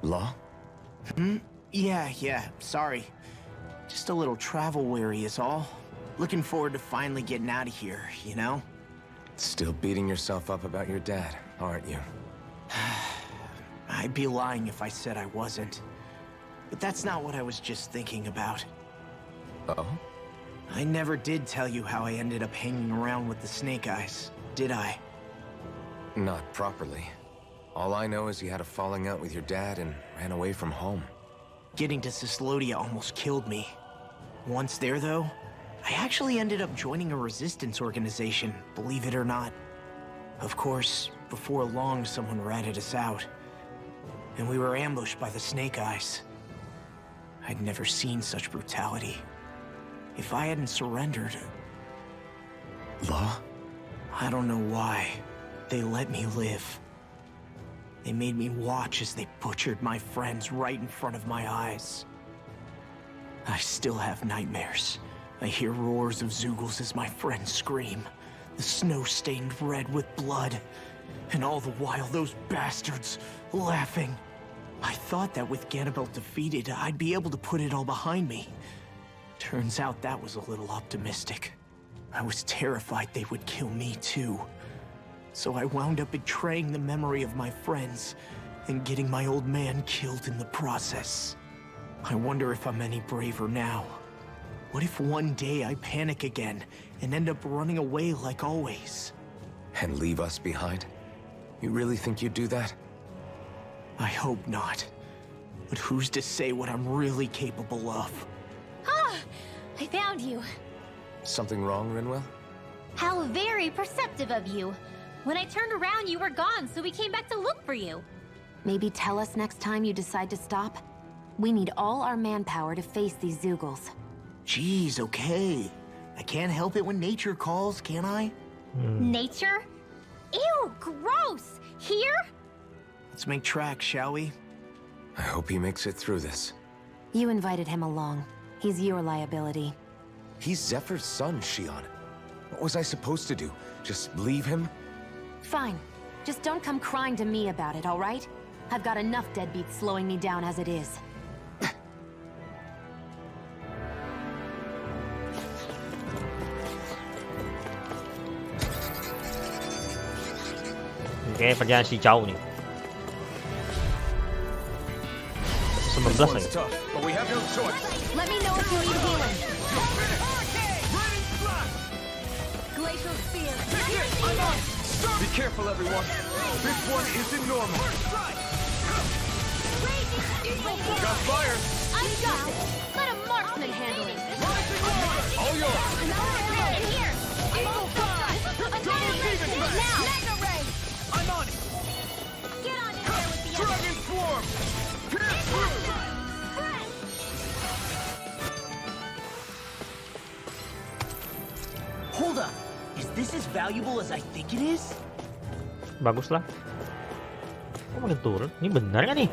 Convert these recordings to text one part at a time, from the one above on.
Law? Yeah, sorry. Just a little travel weary is all. Looking forward to finally getting out of here, you know? Still beating yourself up about your dad, aren't you? I'd be lying if I said I wasn't. But that's not what I was just thinking about. Oh? I never did tell you how I ended up hanging around with the Snake Eyes, did I? Not properly. All I know is you had a falling out with your dad and ran away from home. Getting to Cislodia almost killed me. Once there, though, I actually ended up joining a resistance organization, believe it or not. Of course, before long, someone ratted us out. And we were ambushed by the Snake Eyes. I'd never seen such brutality. If I hadn't surrendered... Law? I don't know why. They let me live. They made me watch as they butchered my friends right in front of my eyes. I still have nightmares. I hear roars of Zeugles as my friends scream. The snow stained red with blood. And all the while, those bastards laughing. I thought that with Ganabelt defeated, I'd be able to put it all behind me. Turns out that was a little optimistic. I was terrified they would kill me too. So I wound up betraying the memory of my friends and getting my old man killed in the process. I wonder if I'm any braver now. What if one day I panic again and end up running away like always? And leave us behind? You really think you'd do that? I hope not. But who's to say what I'm really capable of? Ah! I found you. Something wrong, Rinwell? How very perceptive of you. When I turned around, you were gone, so we came back to look for you. Maybe tell us next time you decide to stop? We need all our manpower to face these Zeugles. Jeez, okay. I can't help it when nature calls, can I? Nature? Ew, gross! Here? Let's make tracks, shall we? I hope he makes it through this. You invited him along. He's your liability. He's Zephyr's son, Shion. What was I supposed to do? Just leave him? Fine. Just don't come crying to me about it, all right? I've got enough deadbeats slowing me down as it is. Oke, perjalanan si jauh nih. 19 lagi. Let me know if you need healing. Glacial spear. Be careful, everyone. This one isn't normal. Got fire. I'm got it. Let a marksman handle it. All yours. In here. Now. I'm on it. Get on in there with the Dragon swarm. Pierce through. Hold up. Is this as valuable as I think it is? Bagus lah. Kok makin turun? Ini benar nggak nih?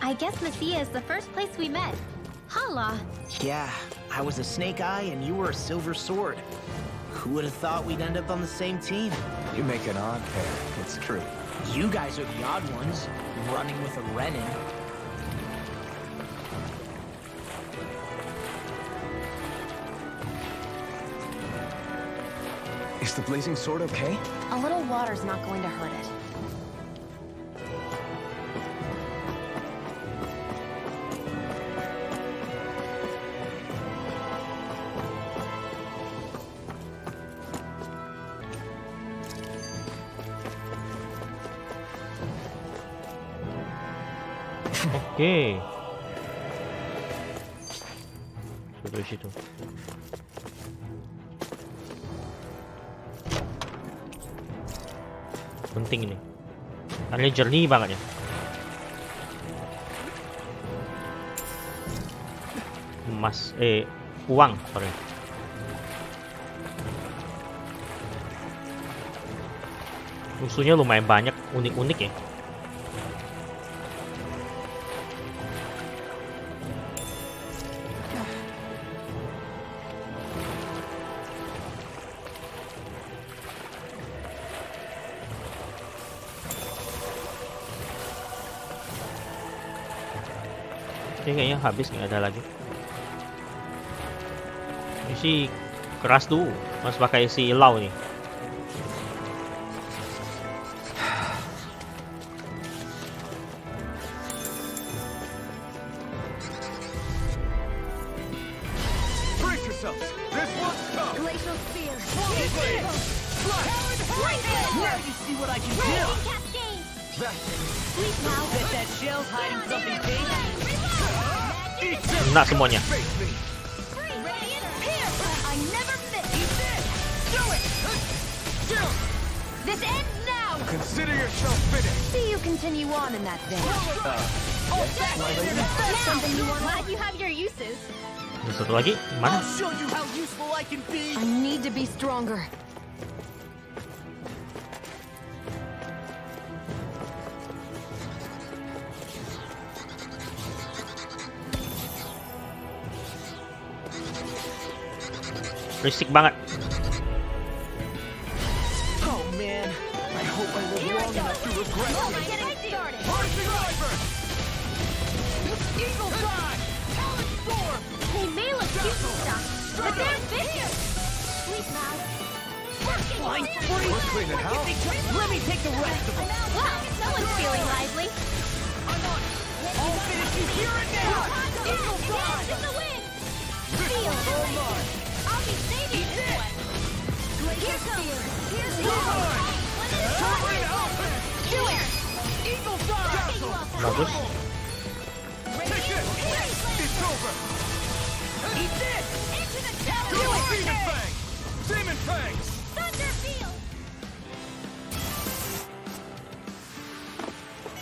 I guess Messia is the first place we met. Hala. Yeah, I was a Snake Eye and you were a Silver Sword. Who would have thought we'd end up on the same team? You make an odd pair, it's true. You guys are the odd ones, running with a Renan. Is the blazing sword okay? A little water's not going to hurt it. Oke. Sudah situ. Penting ini. Karena ini jernih banget ya. Emas, uang, sorry. Musuhnya lumayan banyak, unik-unik ya. Oke, kayaknya habis, nggak ada lagi. Ini sih keras tuh, harus pakai si Lau nih. Brace yourselves. This one's tough. Glacial spear. Now you see what I can do. Raging cascade! Sleep now. Bet that shell's hiding something dangerous. Kena semuanya. Face me. I never miss. Do it! This ends now. Consider yourself finished. See you continue on in that vein. Something you want. Glad you have your uses. Ada satu lagi, mana? I'll show you how useful I can be. I need to be stronger. Risik banget. Oh man, I hope I live long enough to regret Oh, it. getting started. Rising Wyvern. Eagle Fly! Talon Storm! They may look cute and stuff, but they're vicious. Sleep now. Flying spree! Let's clean it out. Let me take the rest of them. Wow, someone's feeling lively. I'll finish you here and now! Eagle Fly! Dance in the wind. Feel all mine! I'll be saving this one. Glacial spear. Here's the Turbine Alphen! Do it. Eagle Fly! Get you off that Bagus. wall. Take this. It's over. Eat this! into the tower. Do it! Demon Fang. Demon Fangs. Thunder field.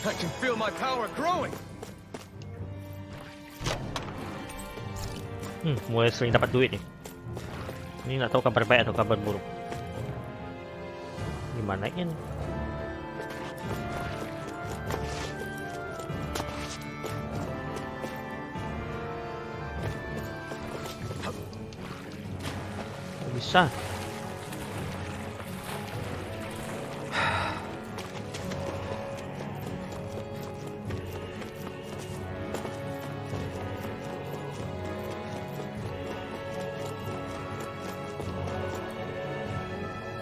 I can feel my power growing. Mulai sering dapat duit nih. Ini nggak tahu kabar baik atau kabar buruk. Gimana ini? Bisa.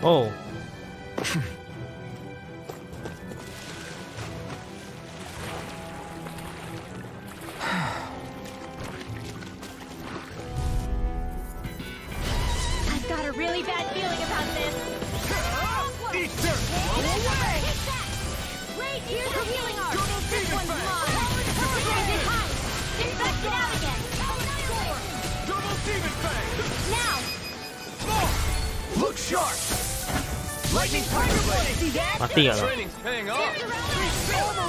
Oh. I've got a really bad feeling about this. Eat dirt. Take that. Wait, here's the healing arm. This one's mine. Guys, it hides. Infect it out again. Double Demon Fang. Now. Look sharp. Lightning Tiger Blade. See that? Mati nggak lo? Training's paying off.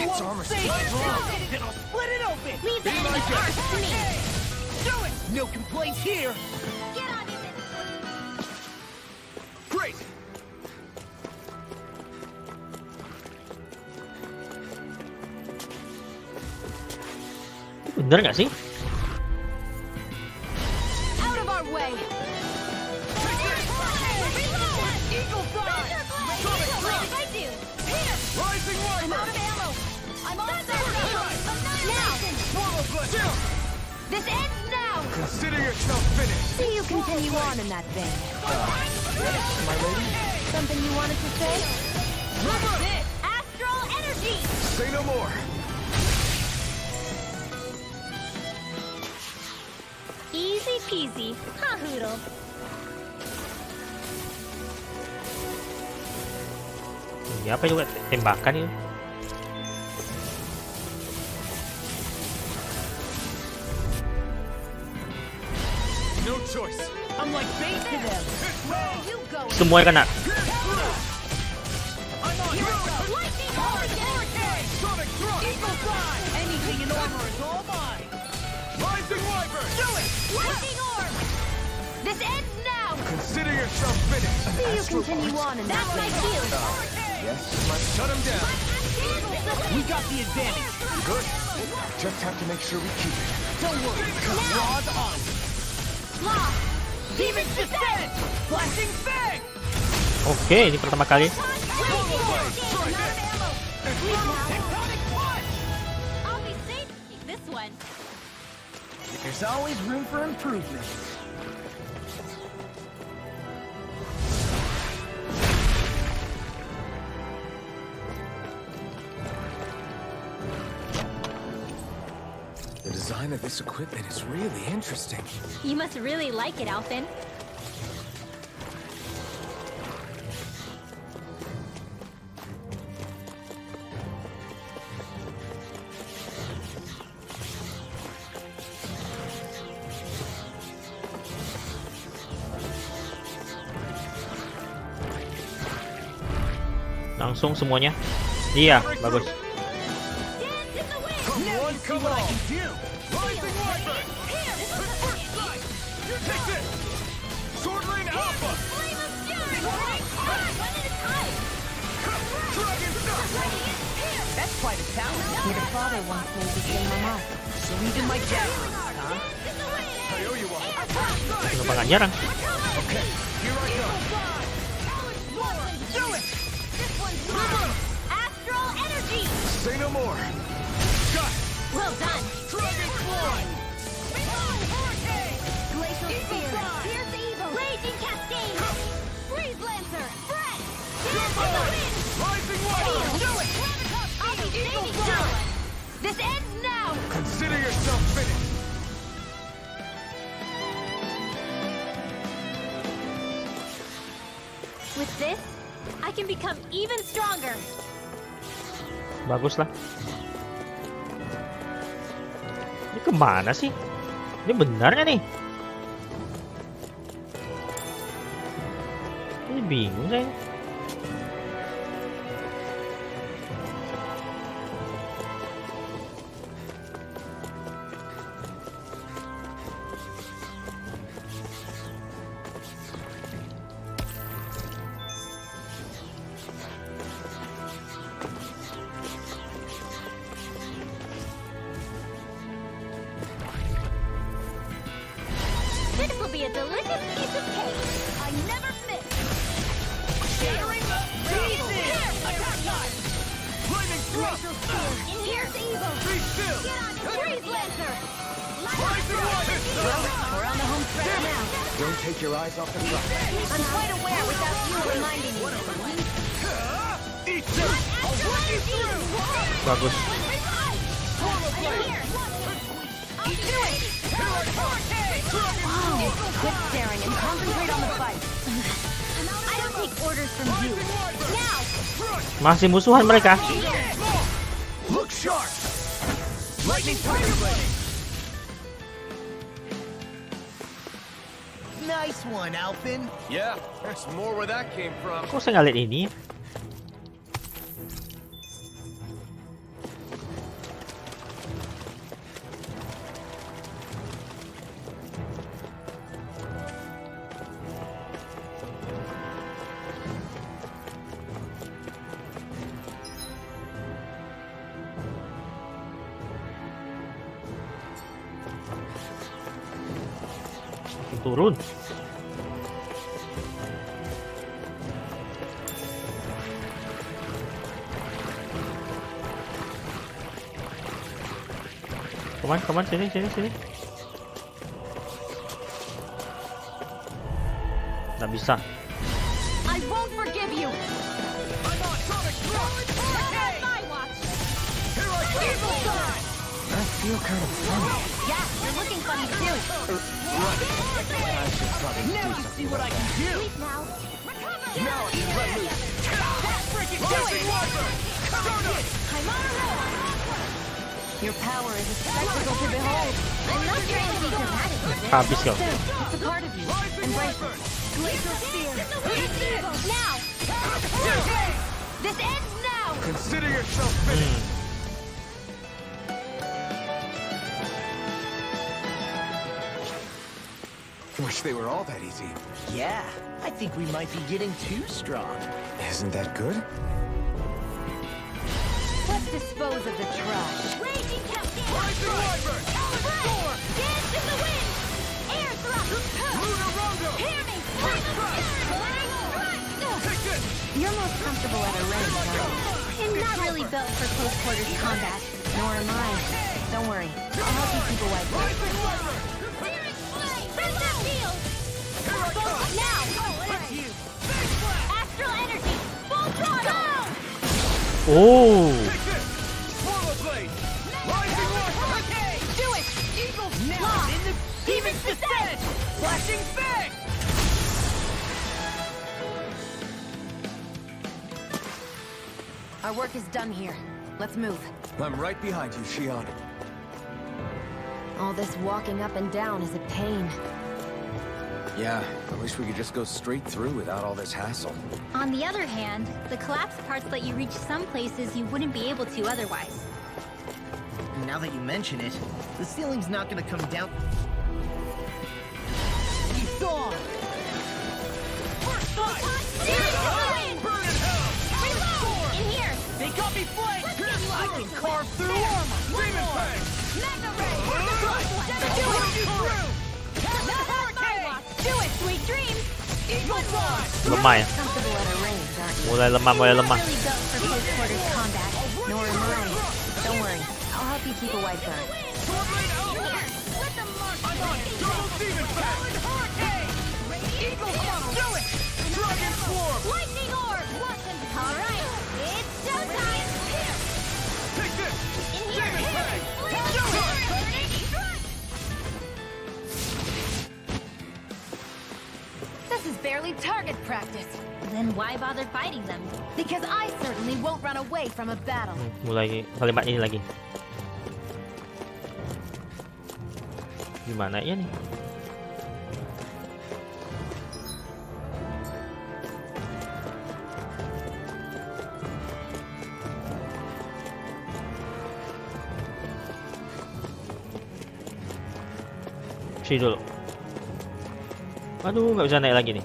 Its armor's Stay strong. It'll split it open! Leave the enemy arms to me. Do it! No complaints here! Get on it. Great. Bener nggak sih? Out of our way. Eagle Fly! What I do? Rising I'm out Wyvern. of ammo. I'm on now. Swallow Blade. This ends now. Consider yourself finished. See you continue on in that vein. My lady. Something you wanted to say? Astral energy. Say no more. Easy peasy. Ha hoodle. Ini apa juga tembakan ini? No choice. I'm like bait to them! Where you go? Semuanya kena. I'm on you! Lightning hurricane. Sonic Thrust. Eagle Fly! Anything in armor is all mine! Rising Wyvern. Do it! Lightning orb. This ends now. Consider yourself finished. See you continue on in that That's my vein. shield. Yes. Shut him down. We got the advantage! Good. Just have to make sure we keep it. Don't worry, Raw's on! Law. Demon Descent! Flashing Fang! Oke, ini pertama kali. Tectonic punch. I'll be safe. This one. There's always room for improvement. The design of this equipment is really interesting. You must really like it, Alphen. Langsung semuanya. Iya, bagus. Come on, come on! Rising Wyvern! First strike! Take this! Sword Lane Alpha! Flame of fury! One at a time! Dragon Stuff! That's quite a talent. Your father once made the same mamá. So even my dad, huh? I owe you one. Sino pa nga nyarang? Okay, here I go. Do it! This one's mine! Astral energy! Say no more. Got it! Well done! Dragon Fly! Glacial Spear! Fierce Evil! Raging Cascade! Freeze Lancer! Breath! Dance in the wind! Rising Wyvern! Do it! I'll be saving you! This ends now! Consider yourself finished. With this, I can become even stronger! Bagus lah. Ini kemana sih? Ini benar nggak nih? Ini bingung saya. This will be a delicious piece of cake! I never miss! Shattering evil! Here! Attack line! Lightning Thrust! In here's evil! Be still! Get on Freeze Lancer! Rising Wyvern! We're on the home stretch now. Don't take your eyes off the prize. I'm quite aware without you reminding me. Eat this! I'll work you through! Bagus. Quit staring and concentrate on the fight. I don't take orders from you. Now! Masih musuhan mereka. Look sharp! Lightning Tiger Blade! Nice one, Alphen. Yeah, that's more where that came from. Kok saya nggak lihat ini? Turun. Come on, sini. Nggak bisa. I won't forgive you. I'm on Atomic Thrust! Not on my watch. Here I go! Evil Side! I feel kind of funny. Yeah, you're looking funny too. I should probably Now you see what I can do. Sleep now. Recover. Now I can let loose! That's freaking do Rising it. Wyvern! Start up! I'm on a roll. Your power is a spectacle to behold. I'm not trying to be dramatic with it. Habis kau. It's a part of you. Rising Embrace it. Wyvern! Glacial Spear. Now. This ends now. Consider yourself finished! Wish they were all that easy. Yeah, I think we might be getting too strong. Isn't that good? Let's dispose of the trash. Raging Cascade. Rising Wyvern! Soar. Dance in the wind. Air thrust. Lunar Rondo! Hear me. Take this! You're most comfortable at a range, aren't you? I'm not really built for close quarters combat. Nor am I. Don't worry. I'll help you keep a white bird. Rising weapon! Searing flame! Bring that shield! Here I come! Now! It's you! Big flash! Astral energy! Full throttle! Oh, Take this! Swallow blade! Rising weapon! Okay! Do it! Eagles now! Lock. In the Demon's descent! flashing fang! Our work is done here. Let's move. I'm right behind you, Xion. All this walking up and down is a pain. Yeah, I wish we could just go straight through without all this hassle. On the other hand, the collapsed parts let you reach some places you wouldn't be able to otherwise. Now that you mention it, the ceiling's not gonna come down. It's on! First strike! Searing flame! Burn in hell! Reload! In here! They got me flanked! I can carve through armor! Demon fang! Mega ray! Do it! Not on my watch! Do it, sweet dreams! Eagle fly! lemah ya. Comfortable at a range, aren't you? Mulai lemah, mulai lemah. Really built for close quarters combat. Nor am I. Don't worry. I'll help you keep a white bird. Sword lane out! Let them march! I'm on it! Double demon fang! Hurricane! Eagle funnel! Do it! Dragon swarm! Lightning orb! All right, it's showtime! Here! Take this! In here! Demon fang! Do it! This is barely target practice. Then why bother fighting them? Because I certainly won't run away from a battle. Mulai kalimat ini lagi. Gimana ya nih? Sini dulu. Aduh, nggak bisa naik lagi nih.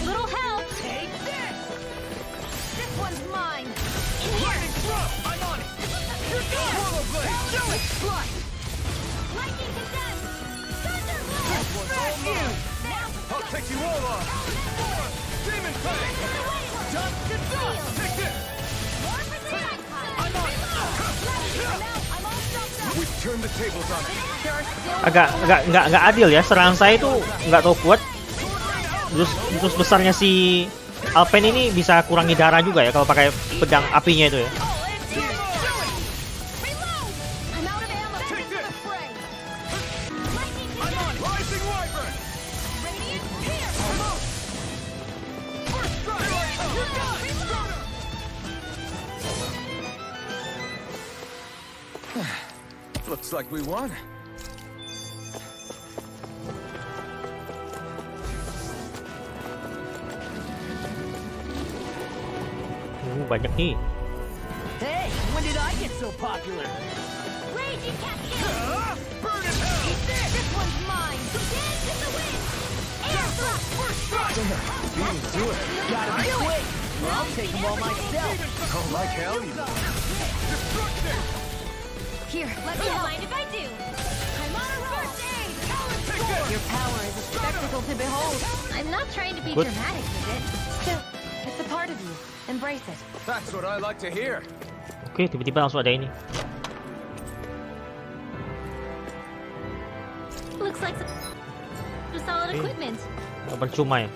Little help! Take this! This one's mine! In here! Lightning throw! I'm on it! You're done! Swallow blade! Do it! Fly! Lightning condensed! Thunder This one's all mine! Now I'll take you all on! Demon fang! Dust to dust! Take this! I'm on it! I'm all stuffed up! We've turned the tables on it. There are still Agak adil ya, serangan saya itu nggak tahu kuat. Terus besarnya si alphen ini bisa kurangi darah juga ya kalau pakai pedang apinya itu ya. I'm out of ammo! Take this! Lightning I'm on it! Rising wyvern! Radiant here! First strike! You're done! Looks like we won. Banyak nih. Hey, when did I get so popular? Raging cascade! Burn in hell! Eat this! This one's mine! Dance in the wind! Air thrust! First strike! Beat me to it. Gotta be quick, or I'll take them all myself. Oh, like hell you. Destruction! Here, Let me mind if I do! I'm on a roll! First aid! Take this! your power is a spectacle to behold. I'm not trying to be Good. dramatic with it. Still, it's a part of you. Embrace it. That's what I like to hear. Oke, tiba-tiba langsung ada ini. Looks like some solid Okay. equipment. Nggak percuma ya.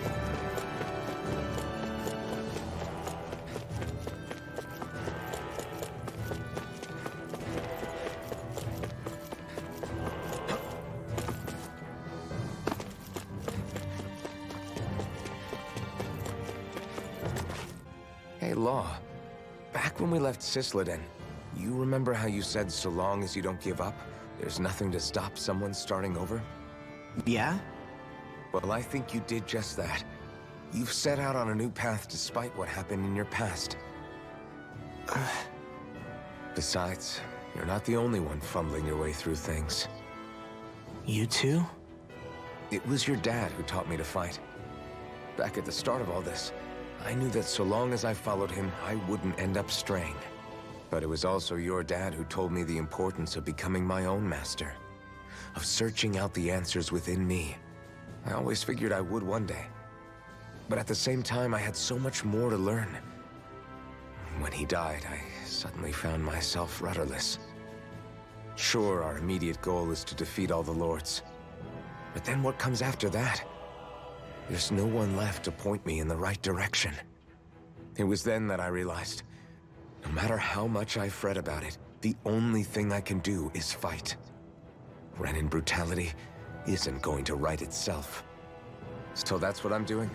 Hey, Law. Back when we left Sisleden, you remember how you said so long as you don't give up, there's nothing to stop someone starting over? Yeah? Well, I think you did just that. You've set out on a new path despite what happened in your past. Besides, you're not the only one fumbling your way through things. You too? It was your dad who taught me to fight. Back at the start of all this, I knew that so long as I followed him, I wouldn't end up straying. But it was also your dad who told me the importance of becoming my own master, of searching out the answers within me. I always figured I would one day. But at the same time, I had so much more to learn. When he died, I suddenly found myself rudderless. Sure, our immediate goal is to defeat all the lords. But then what comes after that? There's no one left to point me in the right direction. It was then that I realized, no matter how much I fret about it, the only thing I can do is fight. Renan brutality isn't going to right itself. So that's what I'm doing.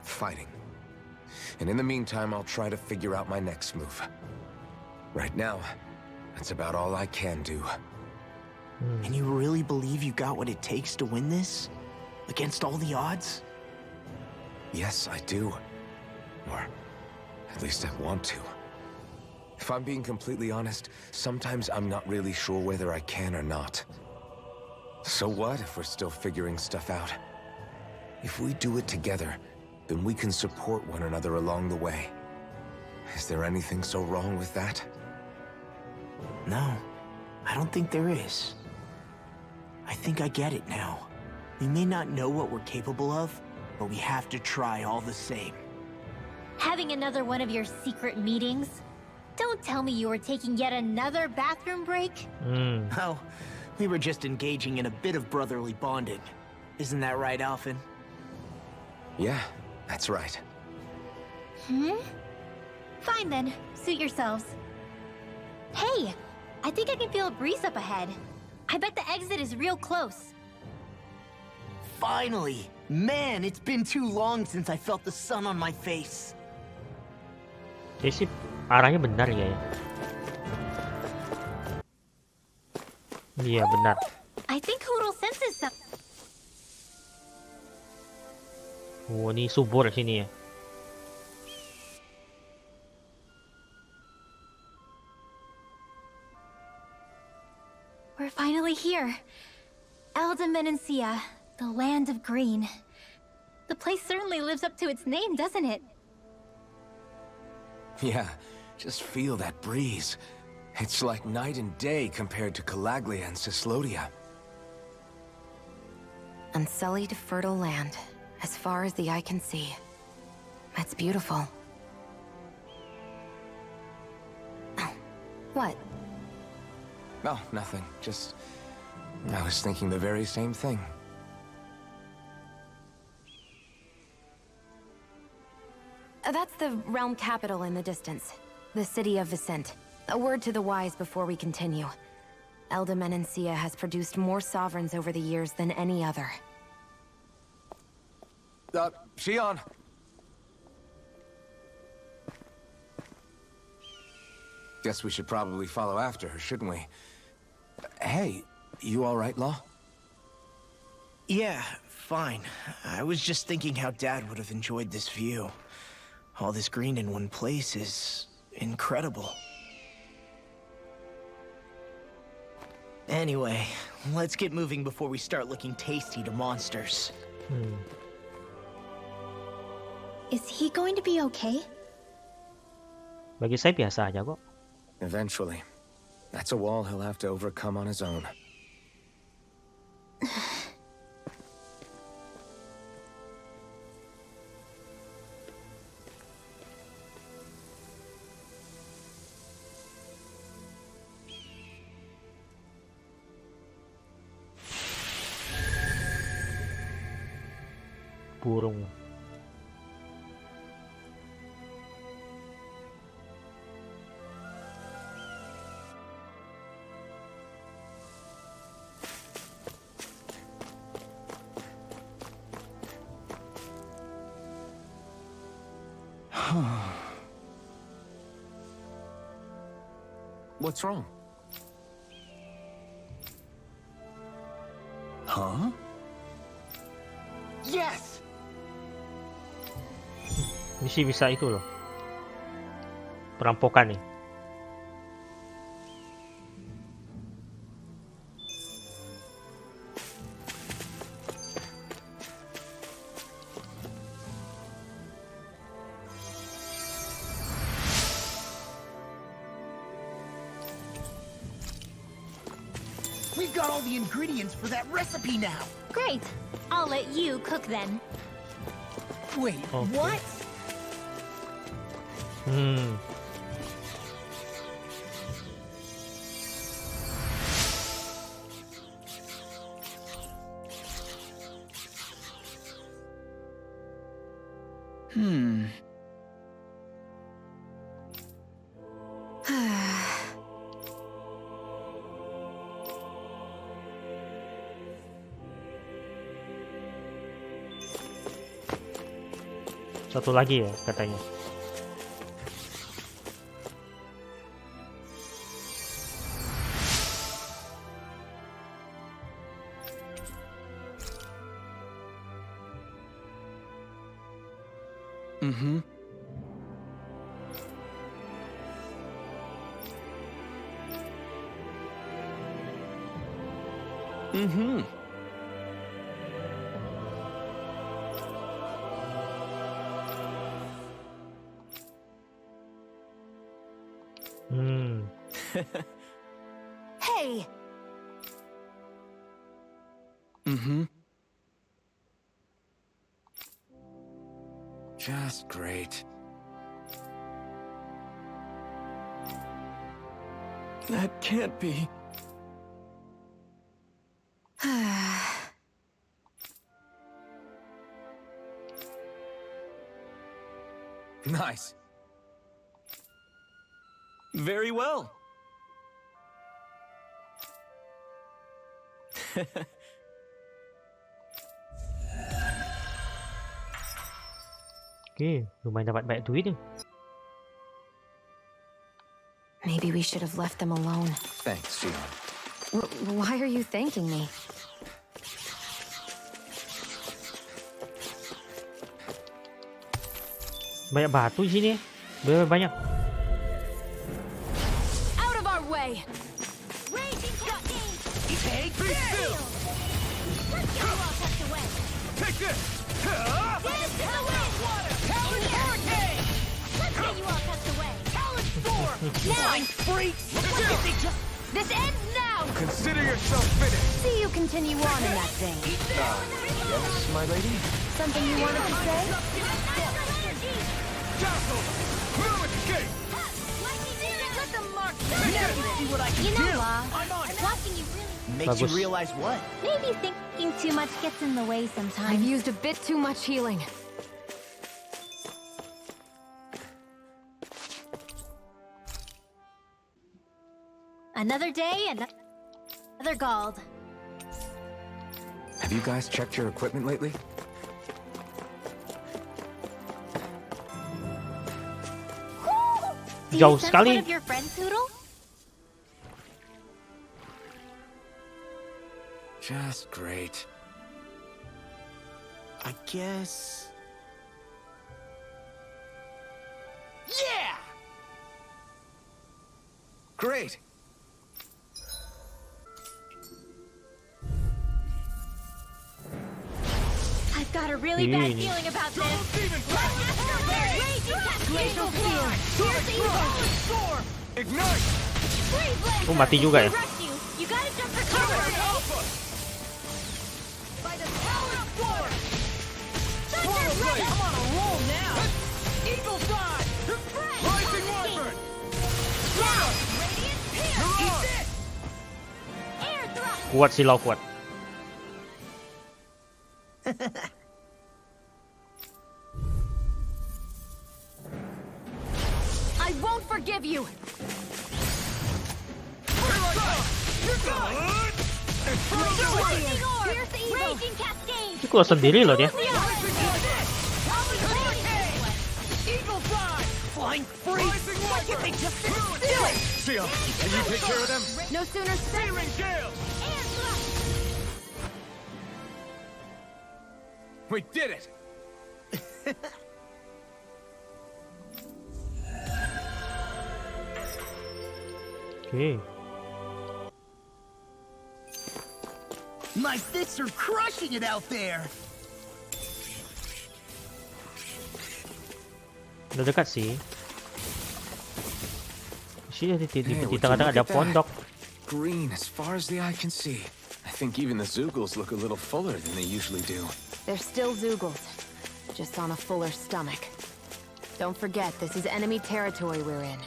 Fighting. And in the meantime, I'll try to figure out my next move. Right now, that's about all I can do. And you really believe you got what it takes to win this? Against all the odds? Yes, I do. Or at least I want to. If I'm being completely honest, sometimes I'm not really sure whether I can or not. So what if we're still figuring stuff out? If we do it together, then we can support one another along the way. Is there anything so wrong with that? No, I don't think there is. I think I get it now. We may not know what we're capable of, but we have to try all the same. Having another one of your secret meetings? Don't tell me you were taking yet another bathroom break? Oh, we were just engaging in a bit of brotherly bonding. Isn't that right, Alphen? Yeah, that's right. Fine then, suit yourselves. Hey, I think I can feel a breeze up ahead. I bet the exit is real close. Finally! Man, it's been too long since I felt the sun on my face. Jadi sih arahnya benar ya. Iya benar. I think Hoodle senses some. Oh, ini subur sini ya. We're finally here. Mencia, the land of green. The place certainly lives up to its name, doesn't it? Yeah, just feel that breeze. It's like night and day compared to Calaglia and Cislodia. Unsullied, fertile land, as far as the eye can see. That's beautiful. Oh, what? Oh, nothing. Just... I was thinking the very same thing. That's the realm capital in the distance. The city of Vicent. A word to the wise before we continue. Mencia has produced more sovereigns over the years than any other. Xion! Guess we should probably follow after her, shouldn't we? Hey, you all right, Law? Yeah, fine. I was just thinking how Dad would have enjoyed this view. All this green in one place is incredible. Anyway, let's get moving before we start looking tasty to monsters. Is he going to be okay? Bagi saya biasa aja kok. Eventually. That's a wall he'll have to overcome on his own. Burung. What's wrong? Huh? Yes! Misi bisa itu loh. Perampokan nih. We've got all the ingredients for that recipe now. Great. I'll let you cook then. Wait, Okay. what? Satu lagi ya katanya. Hey! Just great. That can't be. Nice. Very well. Oke, lumayan dapat banyak duit nih. Maybe we should have left them alone. Thanks, Sion. Why are you thanking me? Banyak batu di sini. Bener banyak. Out of our way! Raging cascade. Take Be still! Let's get you all tucked away. Take this! Dance in the wind. Talon Hurricane! Let's get you all tucked away. Talon Storm! Flying freaks! Look at Why you! can't they just... This ends now! Consider yourself finished! See you continue on in that thing. Yes, my lady? Something you wanted to say? Dazzle! Move escape! Let them mark. Now you see what I can You do! know, I'm on it! watching you really Makes you Bagus. realize what? maybe thinking too much gets in the way I've sometimes. used a bit too much healing. Another day, another gold. Have you guys checked your equipment lately? Do Jauh you sense sekali. one of your friends, Hoodle? Just great. I guess. Yeah! Great! I've got a really bad Ini. feeling about this. Demon Blast! Glacial fear. Storm! Ignite! Oh, mati juga ya. You gotta jump for cover. Alpha! By the power of Storm! Thunder Blade. I'm on a roll now! Eagle Fly! Rising Wyvern! Radiant pierce. You're on! Air thrust. Kuat sih lo, kuat. I won't forgive you! Lightning orb. Pierce evil. Raging cascade. Ini keluar sendiri loh dia. Eagle Fly! Flying freaks! Why can't they just sit still? Sion, can you take care of them? No sooner said. Searing Gale! Air thrust. We did it! Oke. My fists are crushing it out there! Udah dekat sih. Sini di Hey, would you tengah-tengah look ada at that? pondok. green as far as the eye can see. I think even the Zeugles look a little fuller than they usually do. They're still Zeugles, just on a fuller stomach. Don't forget, this is enemy territory we're in.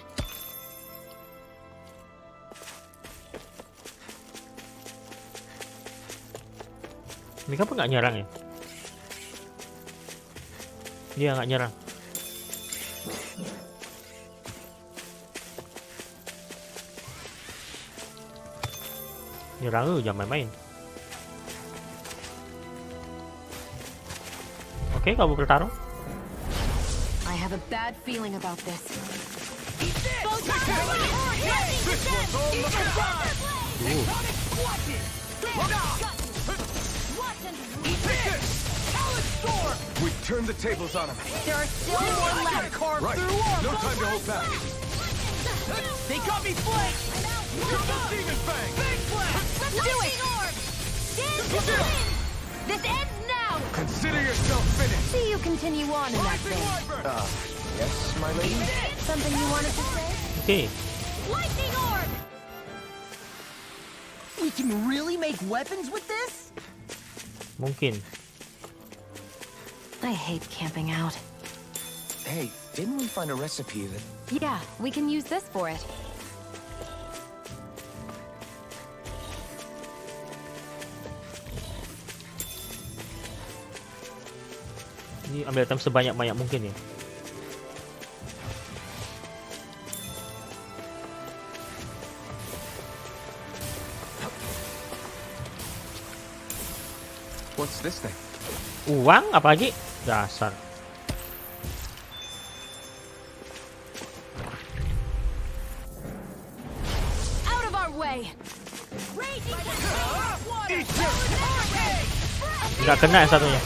Mereka pun nggak nyerang ya? Dia nggak nyerang. Nyerang lu, jangan main-main. Oke, kamu bertarung. I have a bad feeling about this. We turned the tables on them. There are still more left. Right. No time to hold back. They got me flanked! Demon Fang! Let's do it! This ends now! Consider yourself finished. See you continue on in that vein. Yes, my lady? Something you wanted to say? Oke. Lightning orb! We can really make weapons with this? Mungkin. I hate camping out. Hey, didn't we find a recipe that... Yeah, we can use this for it. Ini ambil item sebanyak-banyak mungkin ya. What's this thing? Uang apa lagi? Dasar. Out of our way! Nggak kena yang satunya.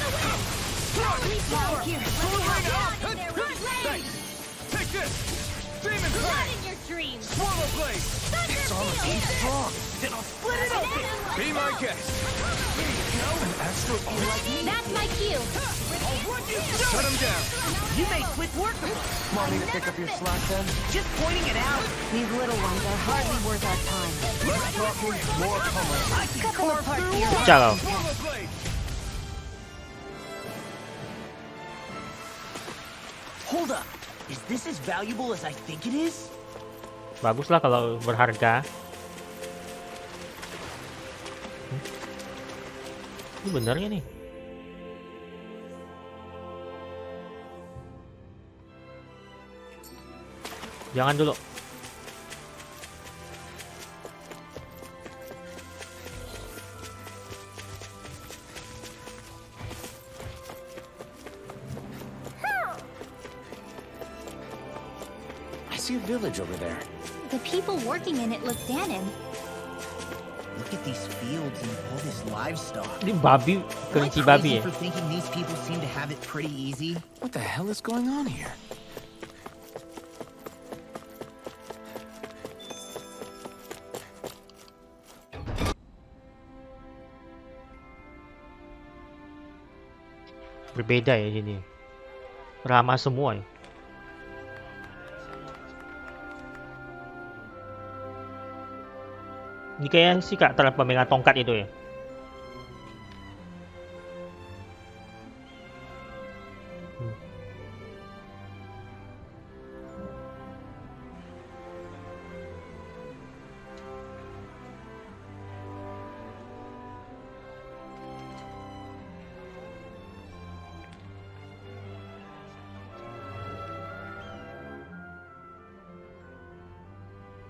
Take this! Demon Fang! In your dreams! Swallow Blade! It's honestly strong. Then I'll split it open! Be my guest. An astral That's my cue! Shut him down. You made quick work of it! Want me to pick up your slack then? Just pointing it out! These little ones are hardly worth our time. Less talking, more pummeling. I can carve through Pecah kau. Swallow Blade! Hold up! Is this as valuable as I think it is? Baguslah kalau berharga. Ini benernya nih. Jangan dulu. I see a village over there. The people working in it look danan. Look at these fields and all this livestock. Ini babi, kelinci babi ya. For thinking these people seem to have it pretty easy. What the hell is going on here? Berbeda ya ini. Ramah semua ya. Ini kayak si kak telah pemegang tongkat itu ya.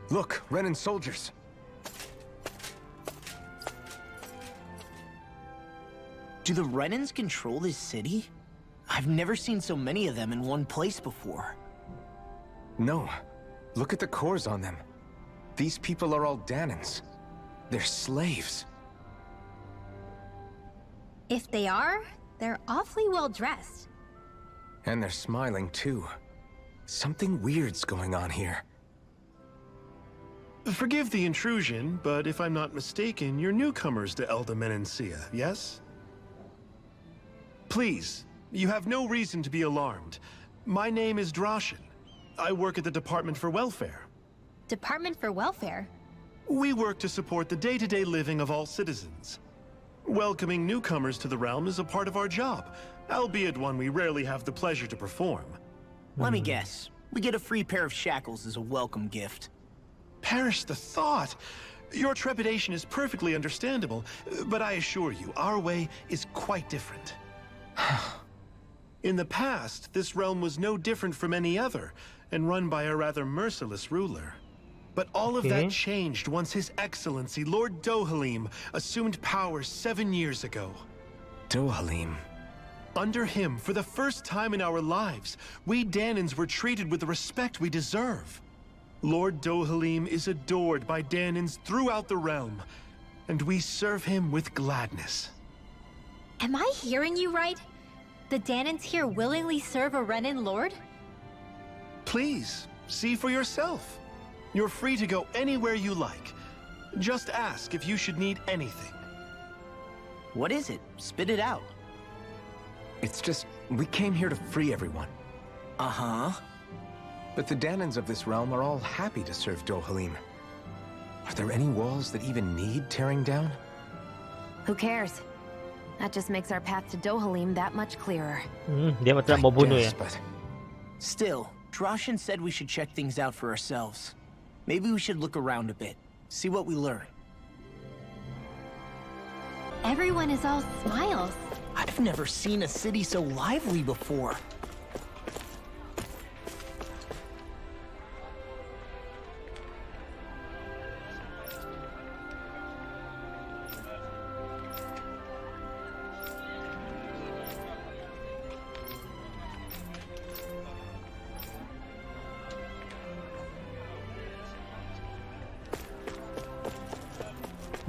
Look, Renan soldiers. Do the Renans control this city? I've never seen so many of them in one place before. No. Look at the cores on them. These people are all Danans. They're slaves. If they are, they're awfully well dressed. And they're smiling too. Something weird's going on here. Forgive the intrusion, but if I'm not mistaken, you're newcomers to Menancia, yes? Please, you have no reason to be alarmed. My name is Racun. I work at the Department for Welfare. Department for Welfare? We work to support the day-to-day living of all citizens. Welcoming newcomers to the realm is a part of our job, albeit one we rarely have the pleasure to perform. Let me guess. We get a free pair of shackles as a welcome gift. Perish the thought! Your trepidation is perfectly understandable, but I assure you, our way is quite different. In the past, this realm was no different from any other, and run by a rather merciless ruler. But all of that changed once His Excellency, Lord Dohalim, assumed power 7 years ago. Dohalim. Under him, for the first time in our lives, we Danans were treated with the respect we deserve. Lord Dohalim is adored by Danans throughout the realm, and we serve him with gladness. Am I hearing you right? The Danans here willingly serve a Renan lord? Please, see for yourself. You're free to go anywhere you like. Just ask if you should need anything. What is it? Spit it out. It's just, we came here to free everyone. Uh-huh. But the Danans of this realm are all happy to serve Dohalim. Are there any walls that even need tearing down? Who cares? That just makes our path to Dohalim that much clearer. Dia tidak mau bunuh ya. But Still, Droshin said we should check things out for ourselves. Maybe we should look around a bit, see what we learn. Everyone is all smiles. I've never seen a city so lively before.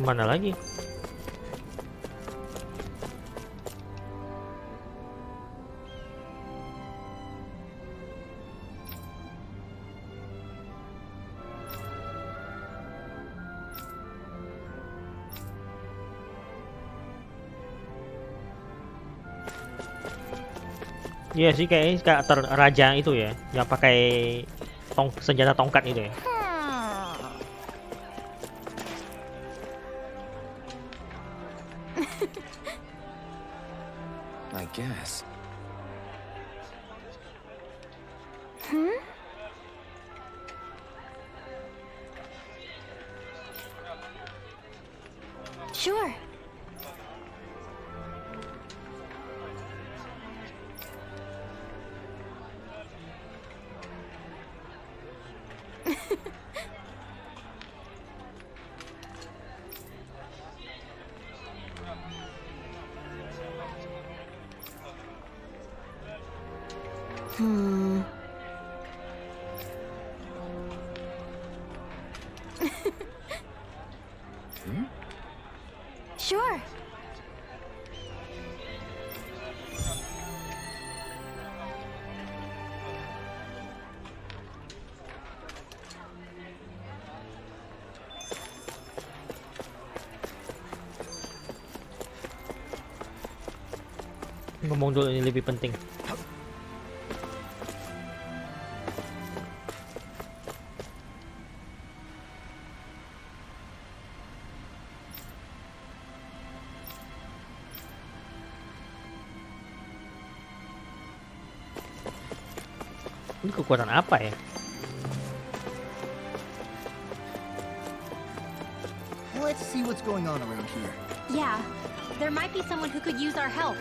Mana lagi? Iya sih kayaknya karakter raja itu ya, yang pakai senjata tongkat itu ya. I guess. Sure. Sure. Ngomong dulu ini lebih penting. Ini kekuatan apa ya? Let's see what's going on around here. Yeah, there might be someone who could use our help.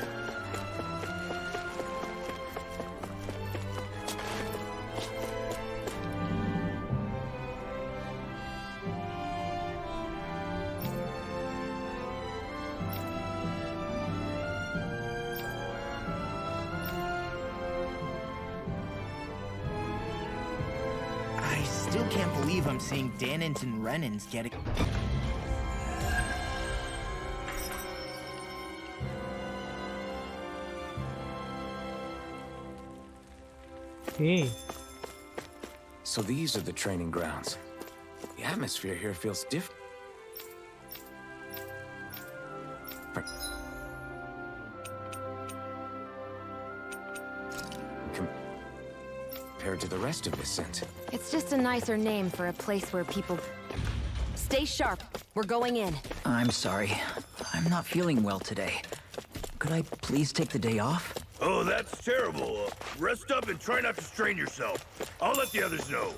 I still can't believe I'm seeing Danans and Renans getting... Okay. So these are the training grounds. The atmosphere here feels different. Compared to the rest of Vicent. It's just a nicer name for a place where people Stay sharp. We're going in. I'm sorry. I'm not feeling well today. Could I please take the day off? Oh, that's terrible. Rest up and try not to strain yourself. I'll let the others know.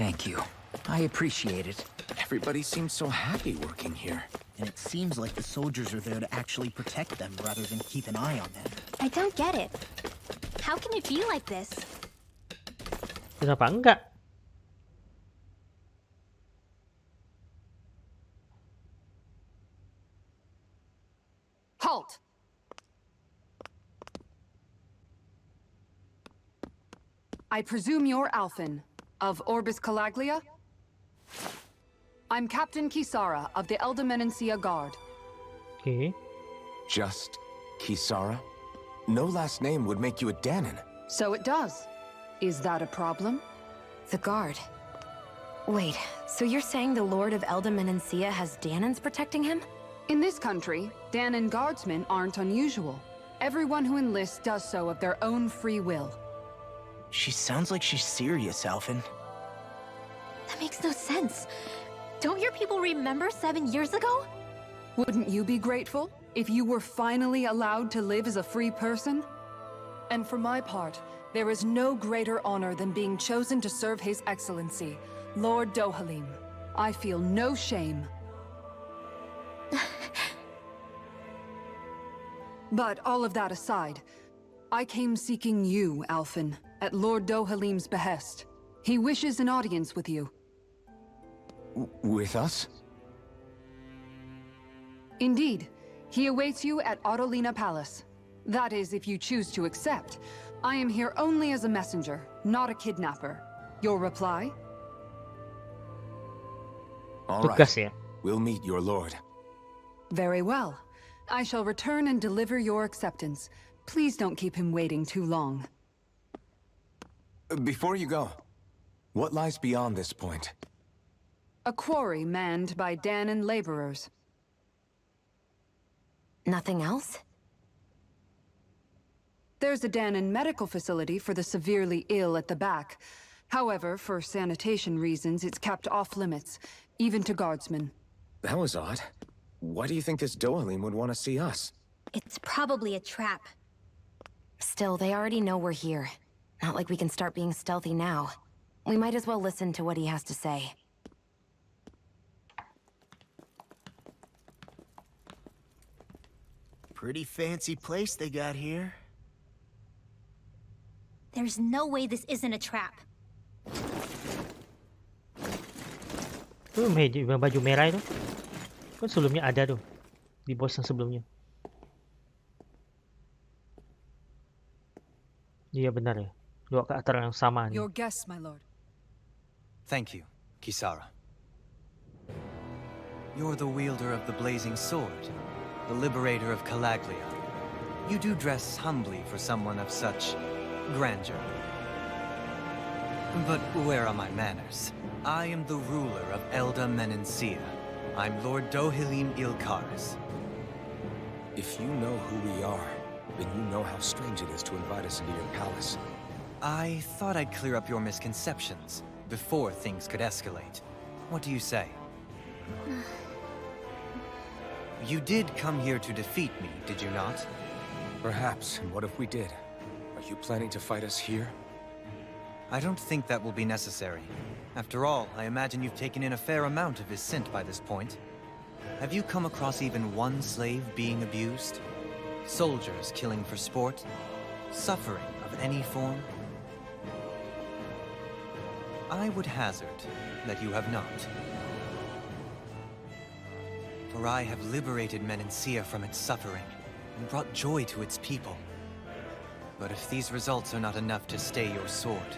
Thank you. I appreciate it. Everybody seems so happy working here. And it seems like the soldiers are there to actually protect them rather than keep an eye on them. I don't get it. How can it be like this? Kenapa enggak? Halt! I presume you're Alphen, of Orbis Calaglia? I'm Captain Kisara of the Eldemenencia Guard. Okay. Just Kisara? No last name would make you a danan. So it does. Is that a problem? The guard. Wait, so you're saying the Lord of Eldemenencia has Danans protecting him? In this country, Danan guardsmen aren't unusual. Everyone who enlists does so of their own free will. She sounds like she's serious, Alphen. That makes no sense. Don't your people remember 7 years ago? Wouldn't you be grateful if you were finally allowed to live as a free person? And for my part, there is no greater honor than being chosen to serve His Excellency, Lord Dohalim. I feel no shame. But all of that aside, I came seeking you, Alphen, at Lord Dohalim's behest. He wishes an audience with you. With us? Indeed. He awaits you at Autolina Palace. That is, if you choose to accept. I am here only as a messenger, not a kidnapper. Your reply? All Tugas ya. right. We'll meet your lord. Very well. I shall return and deliver your acceptance. Please don't keep him waiting too long. Before you go, what lies beyond this point? A quarry manned by Danan laborers. Nothing else? There's a Danan medical facility for the severely ill at the back. However, for sanitation reasons, it's kept off limits, even to guardsmen. That was odd. Why do you think this Dohalim would want to see us? It's probably a trap. Still, they already know we're here. Not like we can start being stealthy now. We might as well listen to what he has to say. Pretty fancy place they got here. There's no way this isn't a trap. Tuh, baju merah itu. Kan sebelumnya ada tuh. Di bos yang sebelumnya. Iya benar ya. Dua karakter yang sama nih. Your guests, my lord. Thank you, Kisara. You're the wielder of the blazing sword, the liberator of Calaglia. You do dress humbly for someone of such grandeur. But where are my manners? I am the ruler of Eldemenencia. I'm Lord Dohalim Ilkaris. If you know who we are, then you know how strange it is to invite us into your palace. I thought I'd clear up your misconceptions before things could escalate. What do you say? You did come here to defeat me, did you not? Perhaps, and what if we did? Are you planning to fight us here? I don't think that will be necessary. After all, I imagine you've taken in a fair amount of his scent by this point. Have you come across even one slave being abused? Soldiers killing for sport? Suffering of any form? I would hazard that you have not. For I have liberated Menencia from its suffering and brought joy to its people. But if these results are not enough to stay your sword...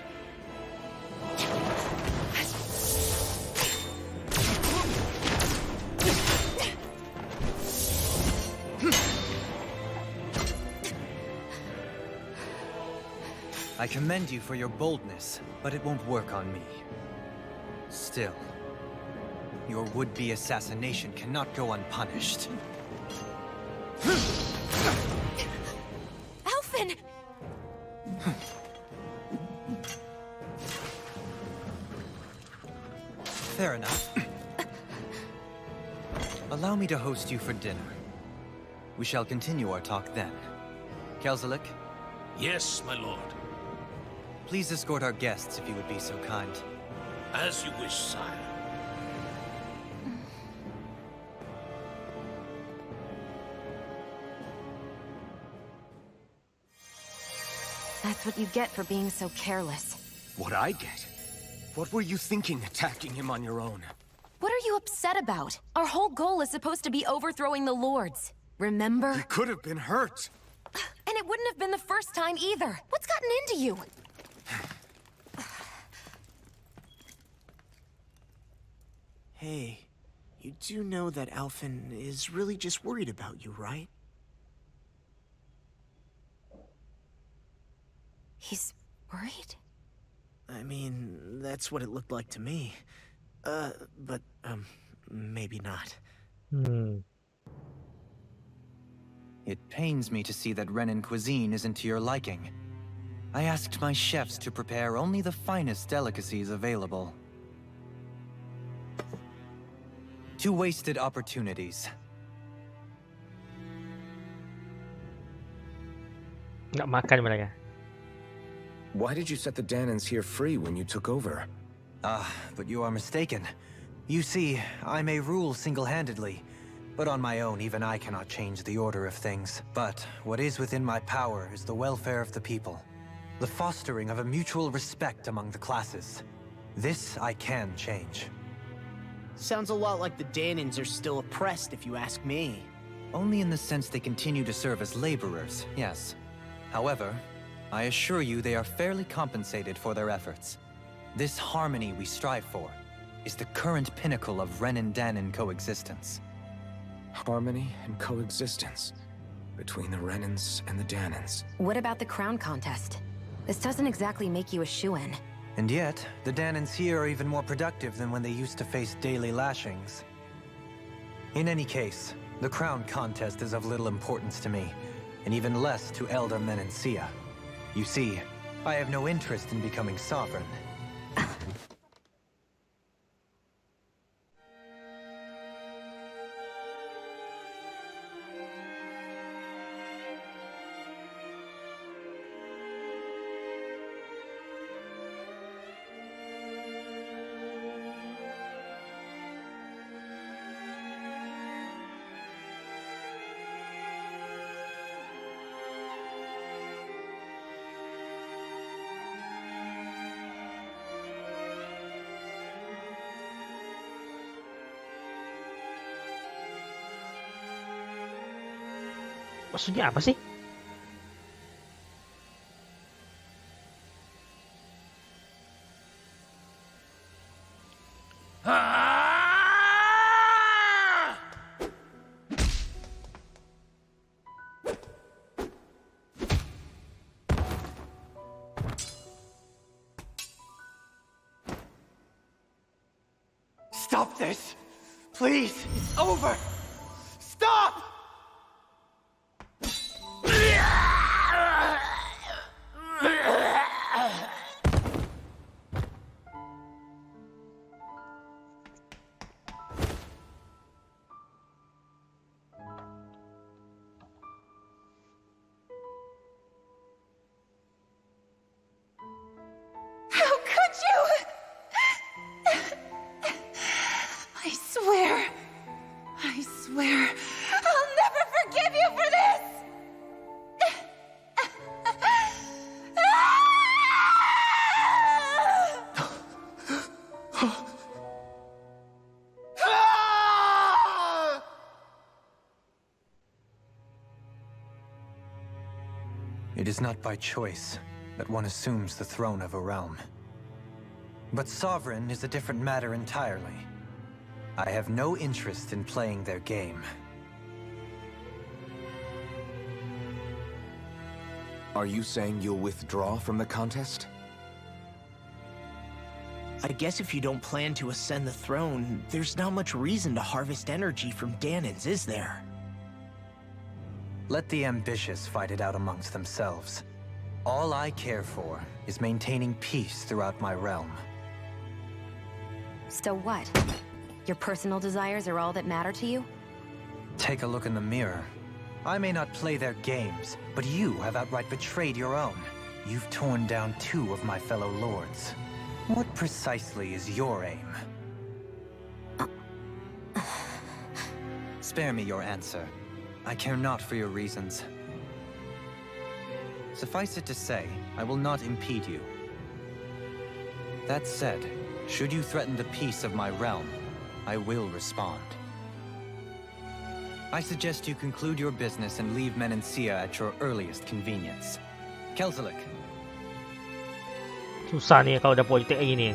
I commend you for your boldness, but it won't work on me. Still, your would-be assassination cannot go unpunished. Alphen! Fair enough. Allow me to host you for dinner. We shall continue our talk then. Kelzelik, Yes, my lord. please escort our guests if you would be so kind. As you wish, sire. That's what you get for being so careless. What I get? What were you thinking, attacking him on your own? What are you upset about? Our whole goal is supposed to be overthrowing the lords. Remember? He could have been hurt. And it wouldn't have been the first time either. What's gotten into you? Hey, you do know that Alphen is really just worried about you, right? He's worried? I mean, that's what it looked like to me. But maybe not. It pains me to see that Renan cuisine isn't to your liking. I asked my chefs to prepare only the finest delicacies available. 2 wasted opportunities. Nggak makan mereka. Why did you set the Danans here free when you took over? But you are mistaken. You see, I may rule single-handedly, but on my own, even I cannot change the order of things. But what is within my power is the welfare of the people, the fostering of a mutual respect among the classes. This I can change. Sounds a lot like the Danans are still oppressed, if you ask me. Only in the sense they continue to serve as laborers, yes. However, I assure you they are fairly compensated for their efforts. This harmony we strive for is the current pinnacle of Renan-Danan coexistence. Harmony and coexistence between the Renans and the Danans. What about the crown contest? This doesn't exactly make you a shoo-in. And yet, the Danans here are even more productive than when they used to face daily lashings. In any case, the crown contest is of little importance to me, and even less to Elder Menencia. You see, I have no interest in becoming sovereign. Maksudnya apa sih? Stop this! Please! It's over! Stop! I swear, I'll never forgive you for this! It is not by choice that one assumes the throne of a realm. But sovereign is a different matter entirely. I have no interest in playing their game. Are you saying you'll withdraw from the contest? I guess if you don't plan to ascend the throne, there's not much reason to harvest energy from Danans, is there? Let the ambitious fight it out amongst themselves. All I care for is maintaining peace throughout my realm. So what? Your personal desires are all that matter to you? Take a look in the mirror. I may not play their games, but you have outright betrayed your own. You've torn down 2 of my fellow lords. What precisely is your aim? Spare me your answer. I care not for your reasons. Suffice it to say, I will not impede you. That said, should you threaten the peace of my realm, I will respond. I suggest you conclude your business and leave Menancia at your earliest convenience. Kelzelik. Susah nih kalau udah politik kayak gini.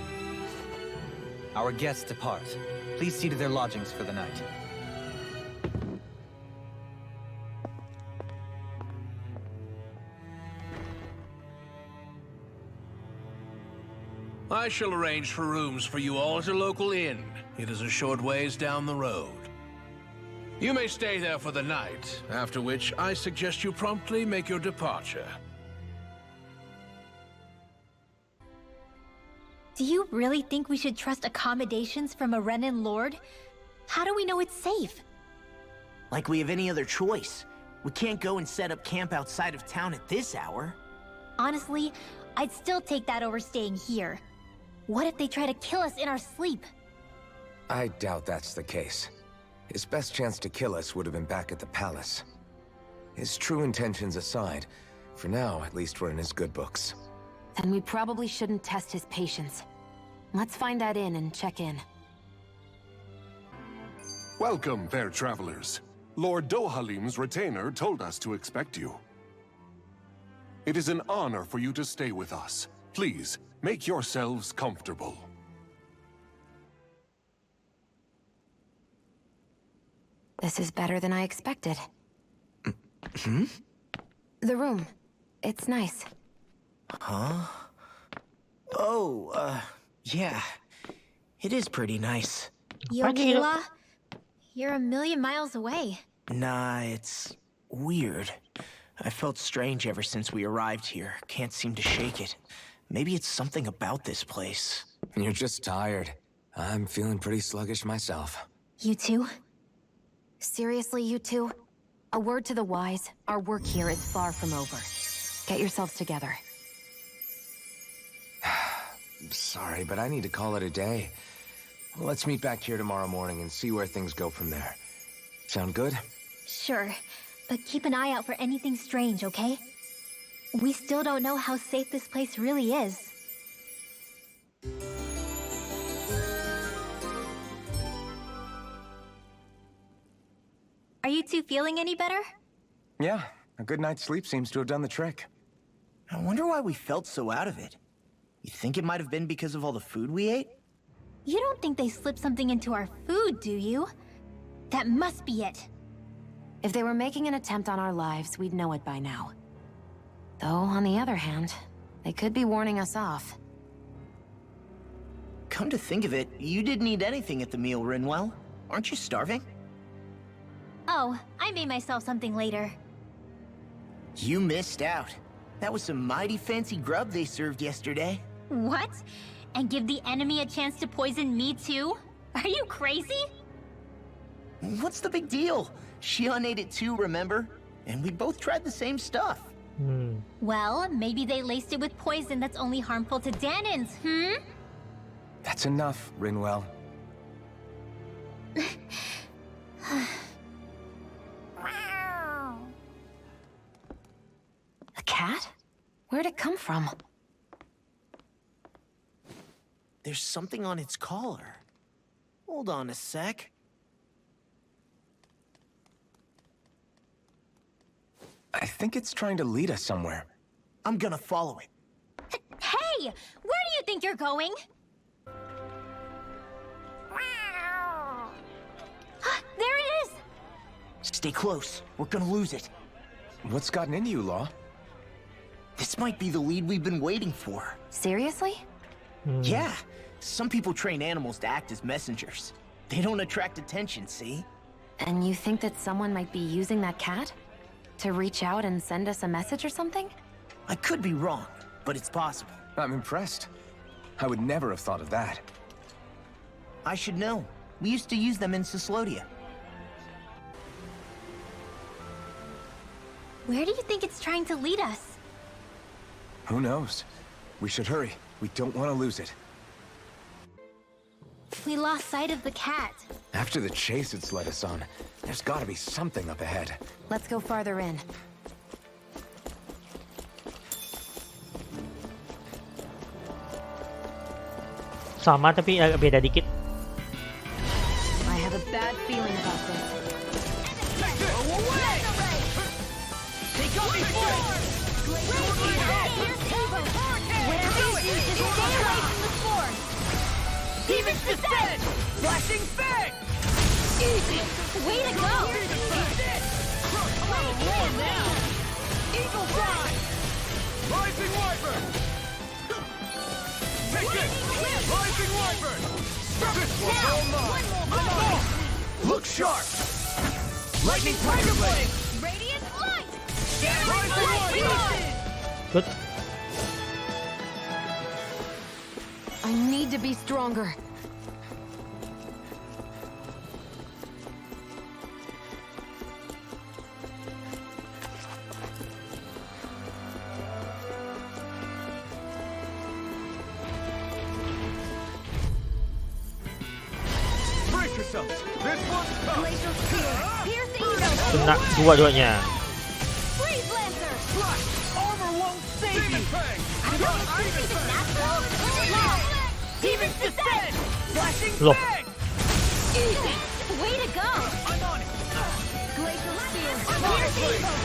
Our guests depart. Please see to their lodgings for the night. I shall arrange for rooms for you all at a local inn. It is a short ways down the road. You may stay there for the night, after which I suggest you promptly make your departure. Do you really think we should trust accommodations from a Renan lord? How do we know it's safe? Like we have any other choice. We can't go and set up camp outside of town at this hour. Honestly, I'd still take that over staying here. What if they try to kill us in our sleep? I doubt that's the case. His best chance to kill us would have been back at the palace. His true intentions aside, for now, at least we're in his good books. Then we probably shouldn't test his patience. Let's find that inn and check in. Welcome, fair travelers. Lord Dohalim's retainer told us to expect you. It is an honor for you to stay with us. Please, make yourselves comfortable. This is better than I expected. The room. It's nice. Huh? Oh, yeah. It is pretty nice. You okay, La? You're a million miles away. Nah, it's weird. I felt strange ever since we arrived here. Can't seem to shake it. Maybe it's something about this place. You're just tired. I'm feeling pretty sluggish myself. You too? Seriously, you two? A word to the wise, our work here is far from over. Get yourselves together. Sorry, but I need to call it a day. Let's meet back here tomorrow morning and see where things go from there. Sound good? Sure, but keep an eye out for anything strange, okay? We still don't know how safe this place really is. Are you two feeling any better? Yeah, a good night's sleep seems to have done the trick. I wonder why we felt so out of it. You think it might have been because of all the food we ate? You don't think they slipped something into our food, do you? That must be it. If they were making an attempt on our lives, we'd know it by now. Though, on the other hand, they could be warning us off. Come to think of it, you didn't eat anything at the meal, Rinwell. Aren't you starving? Oh, I made myself something later. You missed out. That was some mighty fancy grub they served yesterday. What? And give the enemy a chance to poison me too? Are you crazy? What's the big deal? Shion ate it too, remember? And we both tried the same stuff. Well, maybe they laced it with poison that's only harmful to Danans, hmm? That's enough, Rinwell. A cat? Where'd it come from? There's something on its collar. Hold on a sec. I think it's trying to lead us somewhere. I'm gonna follow it. Hey! Where do you think you're going? There it is! Stay close. We're gonna lose it. What's gotten into you, Law? This might be the lead we've been waiting for. Seriously? Yeah. Some people train animals to act as messengers. They don't attract attention, see? And you think that someone might be using that cat? To reach out and send us a message or something? I could be wrong, but it's possible. I'm impressed. I would never have thought of that. I should know. We used to use them in Cyslodia. Where do you think it's trying to lead us? Who knows? We should hurry. We don't want to lose it. We lost sight of the cat. After the chase it's led us on, there's got to be something up ahead. Let's go farther in. Sama tapi agak beda dikit. I have a bad feeling about this. They got me fooled! Demon's Descent! Flashing Fang! Easy! Way to go! Eagle Fly! Rising Wyvern! Take it! Rising Wyvern! This one's all mine! I'm on it! Look sharp! Lightning Tiger Blade! Radiant light! Rising Wyvern! Good. I need to be stronger. Brace yourselves! This one's tough! Glacial Spear! Pierce Eagle! Kena dua-duanya. Freeze Lancer! Flash! Armor won't save you! Demon Fang! I don't think it's natural! Now! Demon's Descent! Flashing Loh. Fang! Easy! Way to go! I'm on it! Glacial Spear! Pierce Eagle!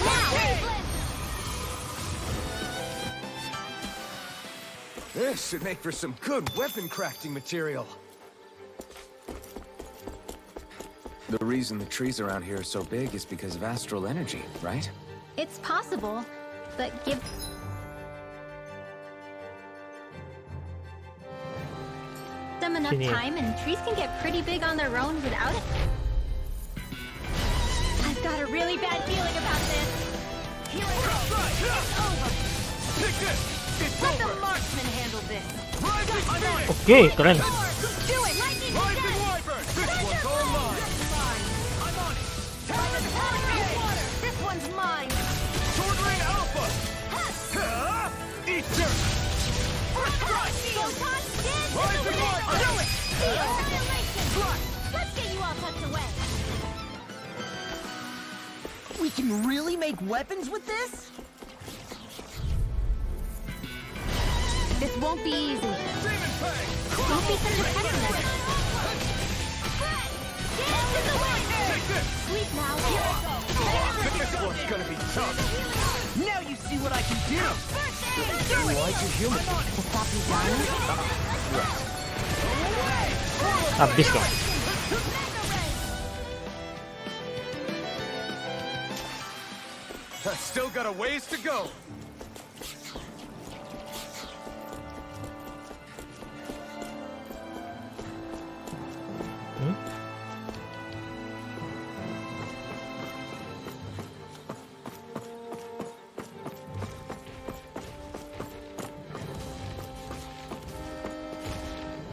Now! This should make for some good weapon crafting material. The reason the trees around here are so big is because of astral energy, right? It's possible, but give them enough Sini. time and trees can get pretty big on their own without it. I've got a really bad feeling about this. Here I go! It's over! Take this! It's Let the over! marksman handle this! Rising Spirit! Oke, keren. Do it! Lightning Rising Descent! Wyvern! This one's all mine! I'm on it! This one's mine! Sword Rain Alpha! Eat dirt! Photon dance! Rising Wyvern! Do it! Annihilation! Let's get you all tucked away! We can really make weapons with this? This won't be easy. Demon Fang! Don't be such a pessimist. Dance in the wind! Take this! Sleep now! This one's gonna be tough! Now you see what I can do! Why'd you heal me? Habis kok. I've still got a ways to go!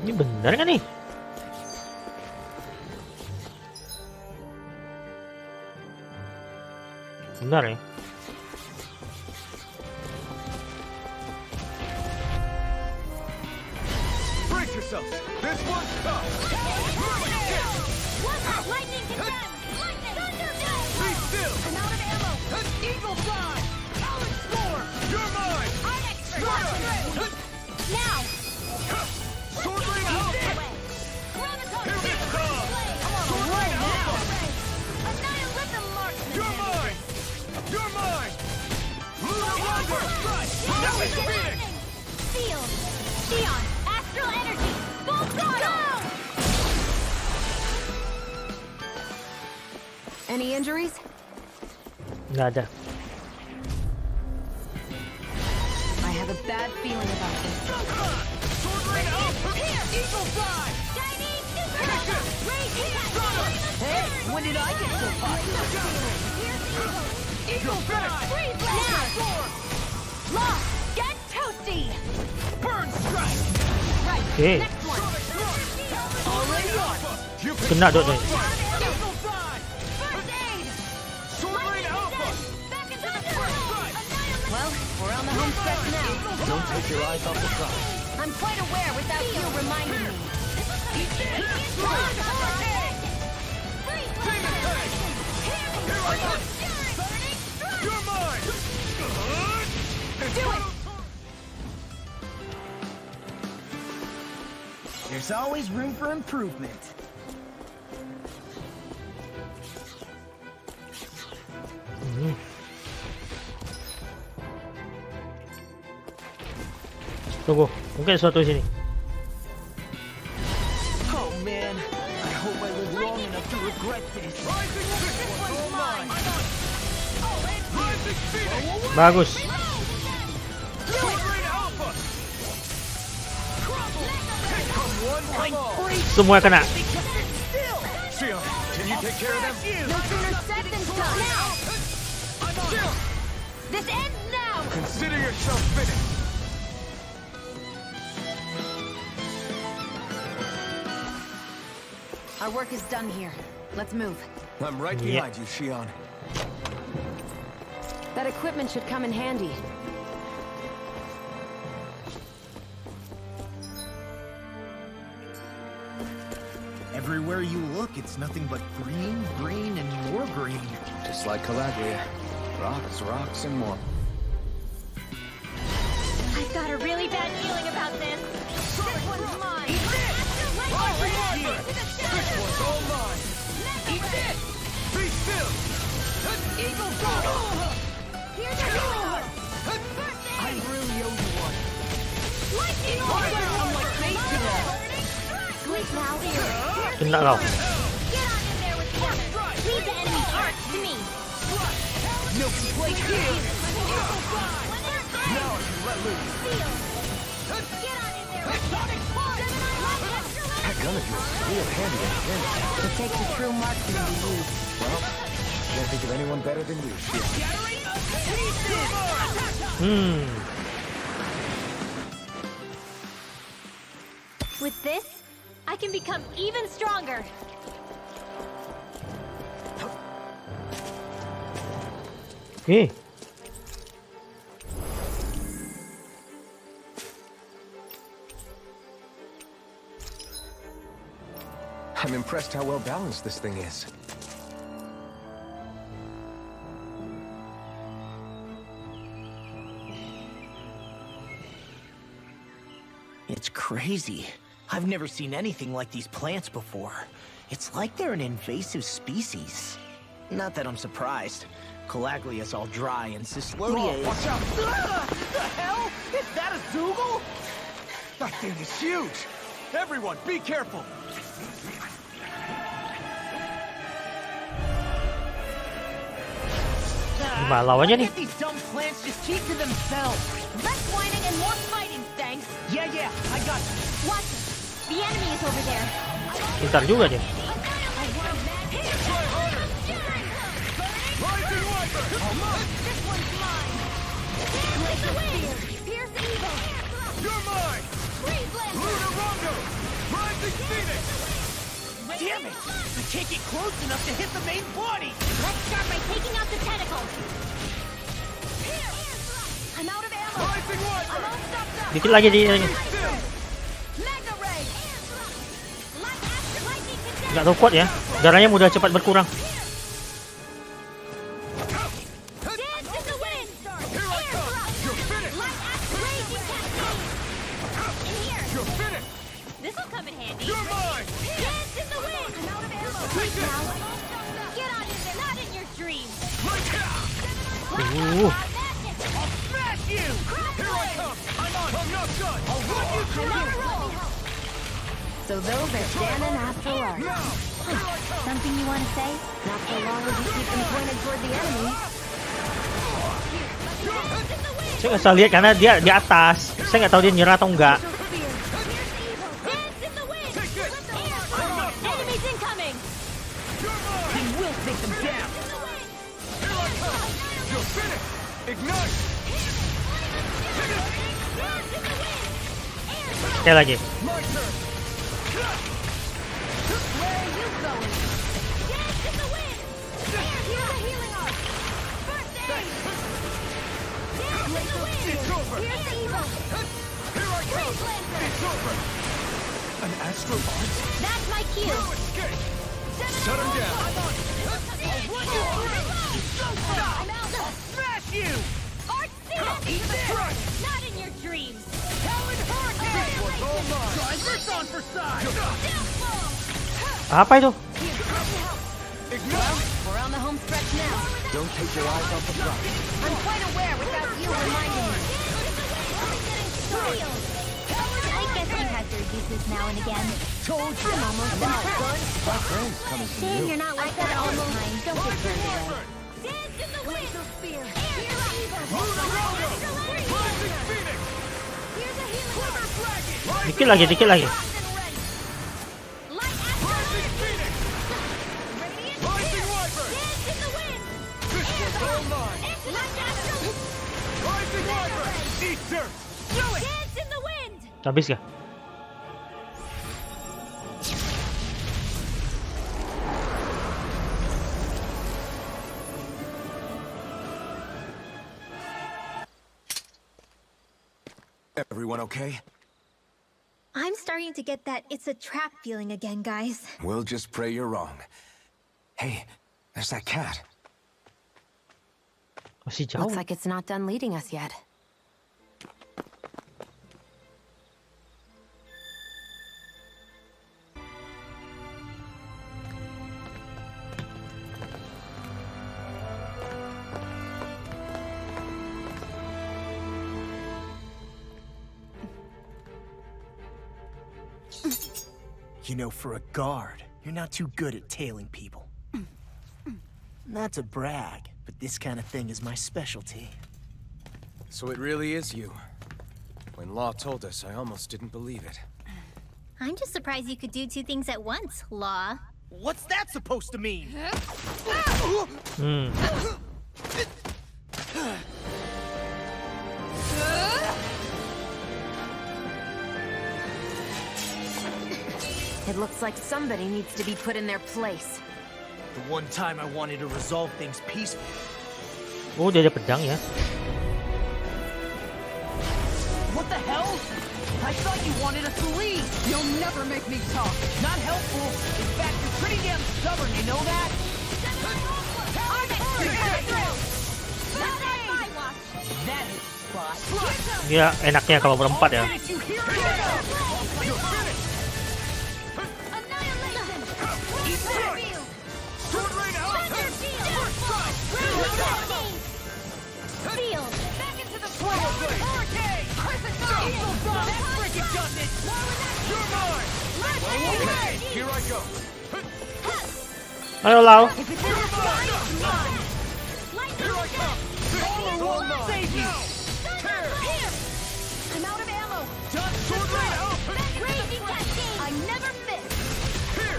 Ini benar kan nih? Benar ya? Brace yourselves! This one's tough! Lightning condemned! Lightning! Thunderbolt! Be still! I'm out of ammo! Eagle Fly! Talent Storm! You're mine! I'm expert! Now! Sword Rain Alpha! Here it comes! Sword Rain Alpha! Annihilate the marksman! You're mine! You're mine! Lunar Wyvern! Now it's Phoenix! Field! Sion! Astral energy! Full throttle! Any injuries? Nggak ada. I have a bad feeling about this. Sword Rain Alpha! Eagle Fly! Shiny super! Hey, when did I get so popular? Eagle Fly! Freeze Lancer! Lock! Get toasty! Burn Strike! Right, Oke. next one! Already on! Kena dua-duanya. Eagle Fly! First aid! Sword Rain Alpha! We're on the home stretch now. Don't take your eyes off the prize. I'm quite aware without you reminding me. You're mine! Do it! There's always room for improvement. Tunggu, mungkin sesuatu di sini. Oh man, I hope I live long enough to regret this. Bagus. Semua kena. Sion, can you take care of them? No sooner said than done. This ends now! Consider yourself finished. Our work is done here. Let's move. I'm right behind you, Sion. That equipment should come in handy. Everywhere you look, it's nothing but green, green, and more green. Just like Calabria. Rocks, rocks, and more. I've got a really bad feeling about this. This one's mine. This one's all mine. Eat this! Be still! Eagle Fly! Here's a healing! I really owe you one. Lightning I'm like bait today. Sleep now, here. Kena kau. Get on in there with Kevin. Leave the enemy's arch to me. No complaint here. Now I can let loose. Get on in there with Kevin. That gun of yours is real handy in the end. It takes a true marksman to use. Well, can't think of anyone better than you, Sion. With this, I can become even stronger. Okay. I'm impressed how well balanced this thing is. It's crazy. I've never seen anything like these plants before. It's like they're an invasive species. Not that I'm surprised. Calaglia's all dry and Cislodia is... Watch out! The hell? Is that a Dougal? That thing is huge! Everyone, be careful! Gimana lawannya nih? These dumb plants just keep to themselves. Less whining and more fighting, thanks. Yeah, I got you. Watch it. The enemy is over there. Pintar juga dia. This one's mine. Like a spear. Pierce evil. You're mine! Freeze Lancer. Luna Rondo! Rising Phoenix! Damn it! I can't get close enough to hit the main body. Let's start by taking out the tentacles. I'm out of ammo. Rising Wyvern! I'm all stopped up. Dikit lagi di ini. Mega Ray. Lightning condenser. Nggak tahu kuat ya. Darahnya mudah cepat berkurang. Dance in the wind. Here I come! You're finished! Raging cascade. In here. You're finished! This'll come in handy. You're mine! Dance in the wind. I'm out of ammo. Take this! Get on in there. Not in your dreams. Uh. Smash you! Here I come! I'm on! I'm not done! I'll run you through! So those are Danan after all. Something you want to say? Not so long as you keep them pointed toward the enemy. Saya nggak salah lihat karena dia di atas. Saya nggak tahu dia nyerah atau enggak. Dance in the wind. Enemies incoming. He will take them down. You're finished! Ignite! Sekali lagi. My turn! Where are you going? Dance in the wind. Here's a healing arc. First aid. Dance in the wind. It's over. Here's the evil. Here I come. It's over. An astral art? That's my cue. No escape. Shut him down. I'm on it. I'm out. Smash you! Art Eat this! not in your dreams. Howling hurricane! This one's all mine. Try this on for size! Apa itu? Ignite. We're on the home stretch now. Don't take your eyes off the prize. I'm quite aware without you reminding me. I guess you have your uses now and again. Told you! I'm almost done. My friend's coming from Shame you. you're not like that all the time. Don't get carried away. Dance in the wind. Spear. Rising Phoenix. Here's a healing. Dikit lagi, dikit lagi. Rising Phoenix. Rising Wyvern. Dance in the wind. This one's all mine. Rising Wyvern. Eat dirt. Dance in the wind. Habis kah? Everyone okay? I'm starting to get that it's a trap feeling again, guys. We'll just pray you're wrong. Hey, there's that cat. Masih jauh. Looks like it's not done leading us yet. You know, for a guard, you're not too good at tailing people. Not to brag, but this kind of thing is my specialty. So it really is you. When Law told us, I almost didn't believe it. I'm just surprised you could do two things at once, Law. What's that supposed to mean? It looks like somebody needs to be put in their place. The one time I wanted to resolve things peacefully. Oh, dia ada pedang ya. What the hell? I thought you wanted us to leave! You'll never make me talk. Not helpful. In fact, you're pretty damn stubborn, you know that? That is spot. Dia enaknya kalau berempat ya. Finish you here and now! Here I go. Ayo Lau. Here I come. This one's all mine. Save you! Tear. I'm out of ammo. Done. Sword rain out. Raging cascade. I never miss. Here.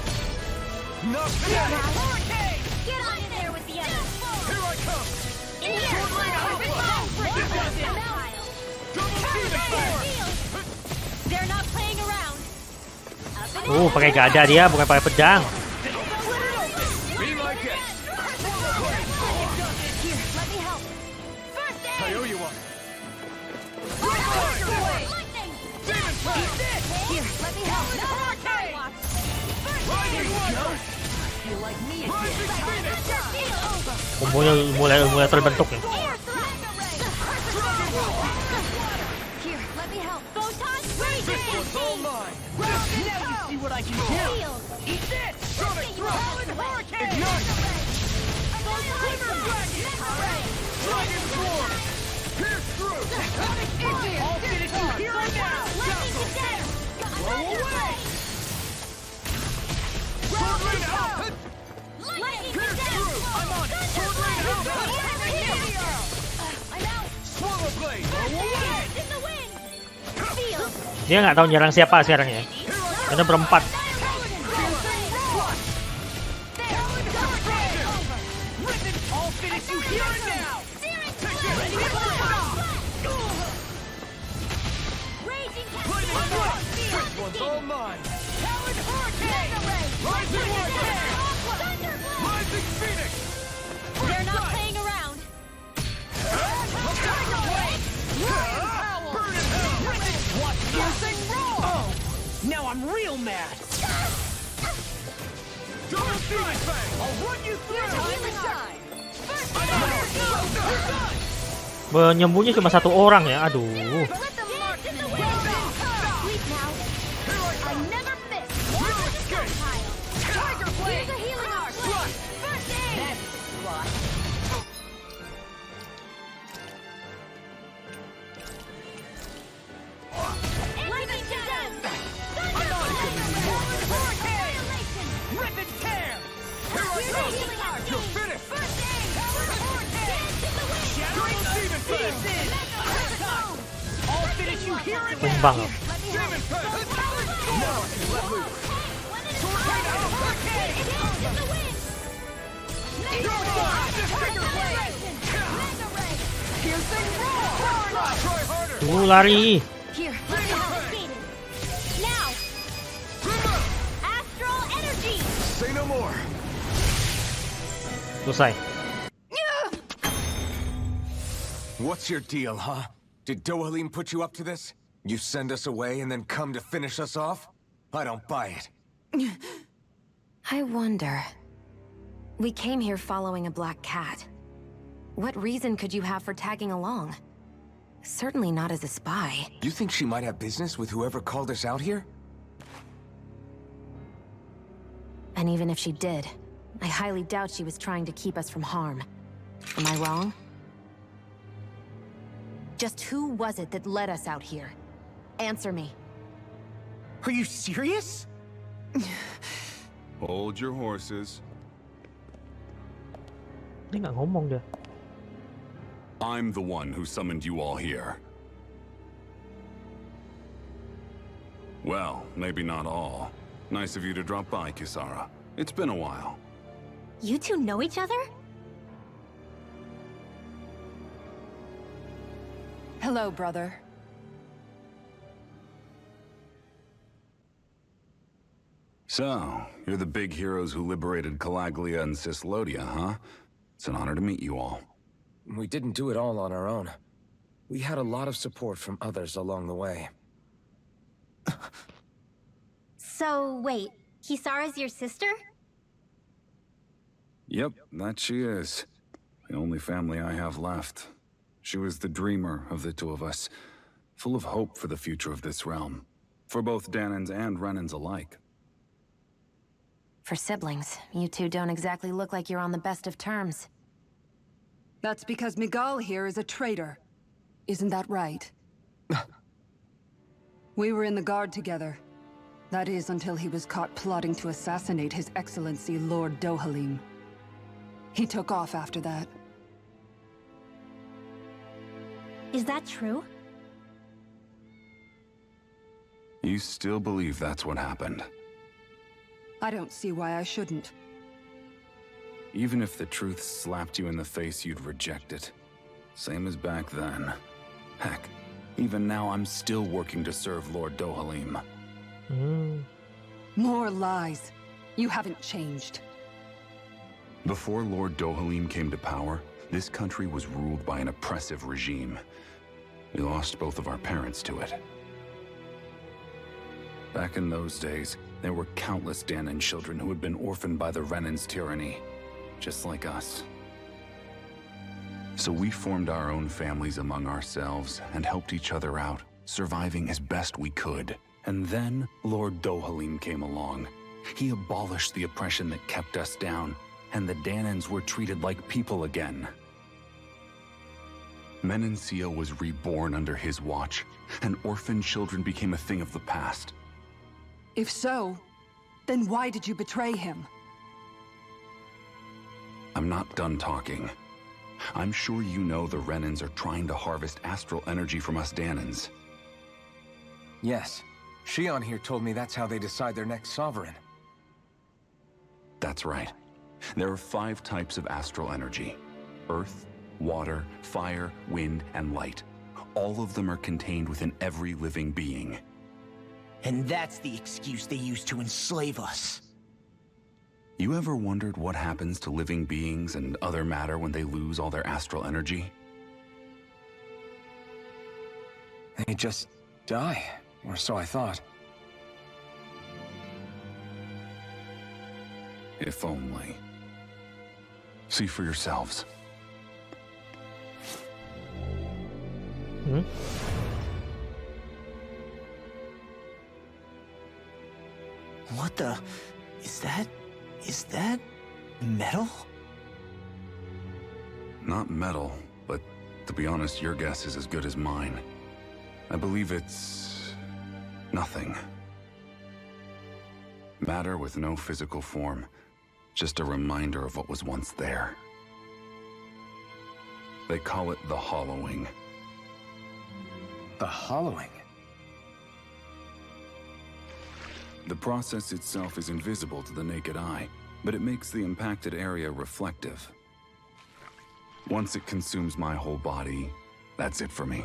Knock down. Hurricane. Get on in there with the others. Here I come. In here. Double Phoenix Force. They're not playing around. Pakai gada dia, bukan pakai pedang. Be my guest. Here, let me help. First aid. I owe you one. Lightning. Here, let me help. Rising Wyvern. feel like me again. Rising Phoenix. Kombonya mulai terbentuk ya. Here, let me help. Photon raging. This one's all mine. Now you see what I can do. Eat this! Sonic thrust. Ignite. Dragon sword. Pierce through. I'll finish you here and now! Blow away. Sword rain out. Pierce through. I'm on it! Sword rain out. I'm out. Swallow blade. Blow away. In the wind. Feel. Dia nggak tahu nyerang siapa sekarang ya. Karena berempat. I'll finish you here and now! This one's all mine. Rising Wyvern. Rising Phoenix. They're not playing around. Here I'm real mad. Double strike! I'll run you through. Time to shine. Menyembuhnya cuma satu orang ya. Aduh. Let the marksman sleep now. I never miss. Tiger blade. Here's a healing arc. First aid. That's the spot. Lightning shadows. Rip and tear. Here I go! Healing arc. You're finished! First aid. Shattering demon fang! I'll finish you here and now. Tumbang. Demon fang! Now I can let loose! Tornado! Trigger blade! Piercing roar. Try harder! Lari. Here. Now. Astral energy. Say no more. Selesai. What's your deal, huh? Did Dohalim put you up to this? You send us away and then come to finish us off? I don't buy it. I wonder. We came here following a black cat. What reason could you have for tagging along? Certainly not as a spy. You think she might have business with whoever called us out here? And even if she did, I highly doubt she was trying to keep us from harm. Am I wrong? Just who was it that led us out here? Answer me. Are you serious? Hold your horses. Dia nggak ngomong dia. I'm the one who summoned you all here. Well, maybe not all. Nice of you to drop by, Kisara. It's been a while. You two know each other? Hello, brother. So, you're the big heroes who liberated Calaglia and Cislodia, huh? It's an honor to meet you all. We didn't do it all on our own. We had a lot of support from others along the way. So, wait. Kisara's your sister? Yep, that she is. The only family I have left. She was the dreamer of the two of us, full of hope for the future of this realm, for both Danans and Renans alike. For siblings, you two don't exactly look like you're on the best of terms. That's because Miguel here is a traitor. Isn't that right? We were in the guard together. That is, until he was caught plotting to assassinate His Excellency Lord Dohalim. He took off after that. Is that true? You still believe that's what happened? I don't see why I shouldn't. Even if the truth slapped you in the face, you'd reject it. Same as back then. Heck, even now I'm still working to serve Lord Dohalim. More lies. You haven't changed. Before Lord Dohalim came to power, this country was ruled by an oppressive regime. We lost both of our parents to it. Back in those days, there were countless Danan children who had been orphaned by the Renan's tyranny, just like us. So we formed our own families among ourselves and helped each other out, surviving as best we could. And then Lord Dohalim came along. He abolished the oppression that kept us down, and the Danans were treated like people again. Menancia was reborn under his watch, and orphan children became a thing of the past. If so, then why did you betray him? I'm not done talking. I'm sure you know the Renans are trying to harvest astral energy from us Danans. Yes. Shion here told me that's how they decide their next sovereign. That's right. There are 5 types of astral energy. Earth, water, fire, wind, and light. All of them are contained within every living being. And that's the excuse they use to enslave us. You ever wondered what happens to living beings and other matter when they lose all their astral energy? They just die, or so I thought. If only. See for yourselves. What the... Is that metal? Not metal, but to be honest, your guess is as good as mine. I believe it's... nothing. Matter with no physical form. Just a reminder of what was once there. They call it the hollowing. The hollowing? The process itself is invisible to the naked eye, but it makes the impacted area reflective. Once it consumes my whole body, that's it for me.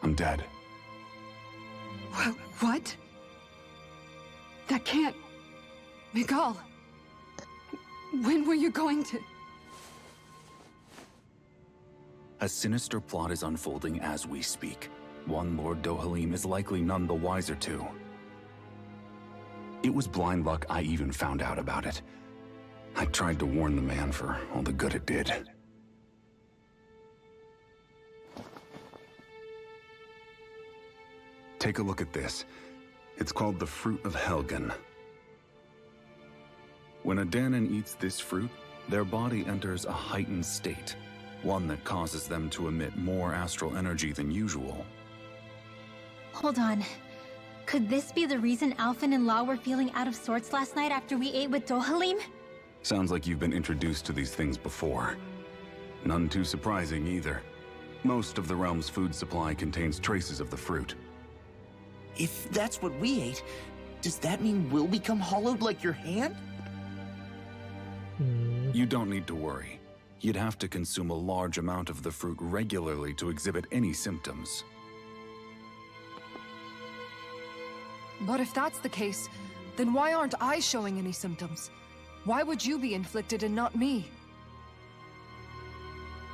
I'm dead. What? That can't... Miguel... When were you going to... A sinister plot is unfolding as we speak. One Lord Dohalim is likely none the wiser to. It was blind luck I even found out about it. I tried to warn the man for all the good it did. Take a look at this. It's called the Fruit of Helgen. When a danan eats this fruit, their body enters a heightened state, one that causes them to emit more astral energy than usual. Hold on. Could this be the reason Alphen and Law were feeling out of sorts last night after we ate with Dohalim? Sounds like you've been introduced to these things before. None too surprising either. Most of the realm's food supply contains traces of the fruit. If that's what we ate, does that mean we'll become hollowed like your hand? You don't need to worry. You'd have to consume a large amount of the fruit regularly to exhibit any symptoms. But if that's the case, then why aren't I showing any symptoms? Why would you be inflicted and not me?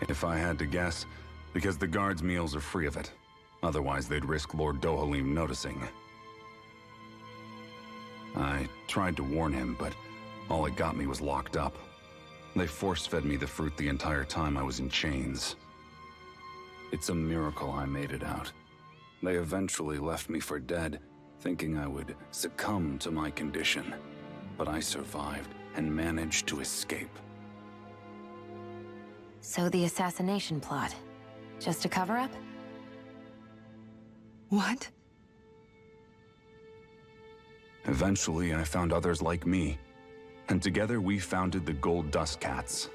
If I had to guess, because the guards' meals are free of it. Otherwise, they'd risk Lord Dohalim noticing. I tried to warn him, but all it got me was locked up. They force-fed me the fruit the entire time I was in chains. It's a miracle I made it out. They eventually left me for dead, thinking I would succumb to my condition. But I survived and managed to escape. So the assassination plot, just a cover-up? What? Eventually, I found others like me, and together we founded the Gold Dust Cats.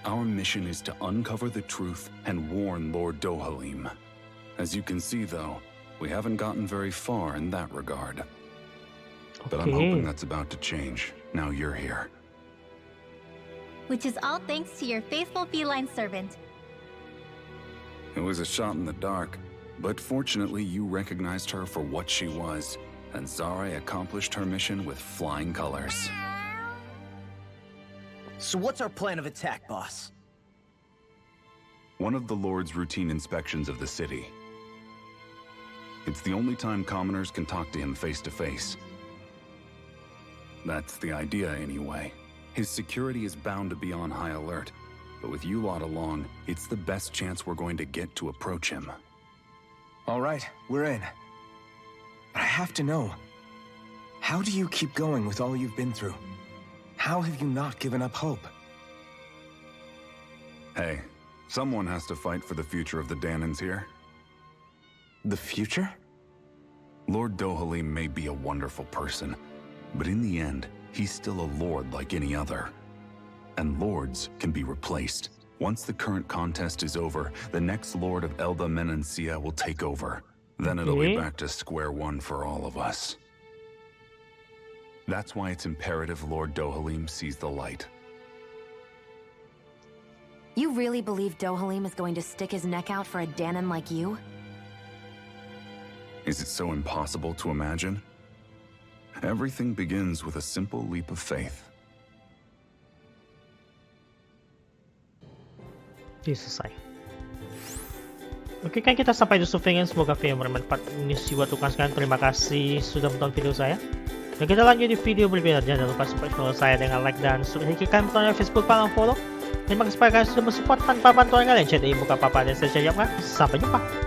Our mission is to uncover the truth and warn Lord Dohalim. As you can see, though, we haven't gotten very far in that regard. But I'm hoping that's about to change, now you're here. Which is all thanks to your faithful feline servant. It was a shot in the dark, but fortunately you recognized her for what she was, and Zare accomplished her mission with flying colors. So what's our plan of attack, boss? One of the Lord's routine inspections of the city. It's the only time commoners can talk to him face to face. That's the idea, anyway. His security is bound to be on high alert, but with you lot along, it's the best chance we're going to get to approach him. All right, we're in. But I have to know, how do you keep going with all you've been through? How have you not given up hope? Hey, someone has to fight for the future of the Danans here. The future? Lord Dohalim may be a wonderful person, but in the end, he's still a lord like any other. And lords can be replaced. Once the current contest is over, the next lord of Elda Menancia will take over. Then it'll be back to square one for all of us. That's why it's imperative Lord Dohalim sees the light. You really believe Dohalim is going to stick his neck out for a Danan like you? Is it so impossible to imagine? Everything begins with a simple leap of faith. Ini selesai. Oke, kan kita sampai di surveinya. Semoga video bermanfaat. Ini sih buat tukang sekalian. Terima kasih sudah menonton video saya. Dan kita lanjut di video berikutnya. Jangan lupa support channel saya dengan like dan subscribe. Kalian tonton Facebook, follow. Terima kasih kalian sudah mensupport. Tanpa bantuan kalian, chat buka apa-apa dan saya siapkan. Sampai jumpa.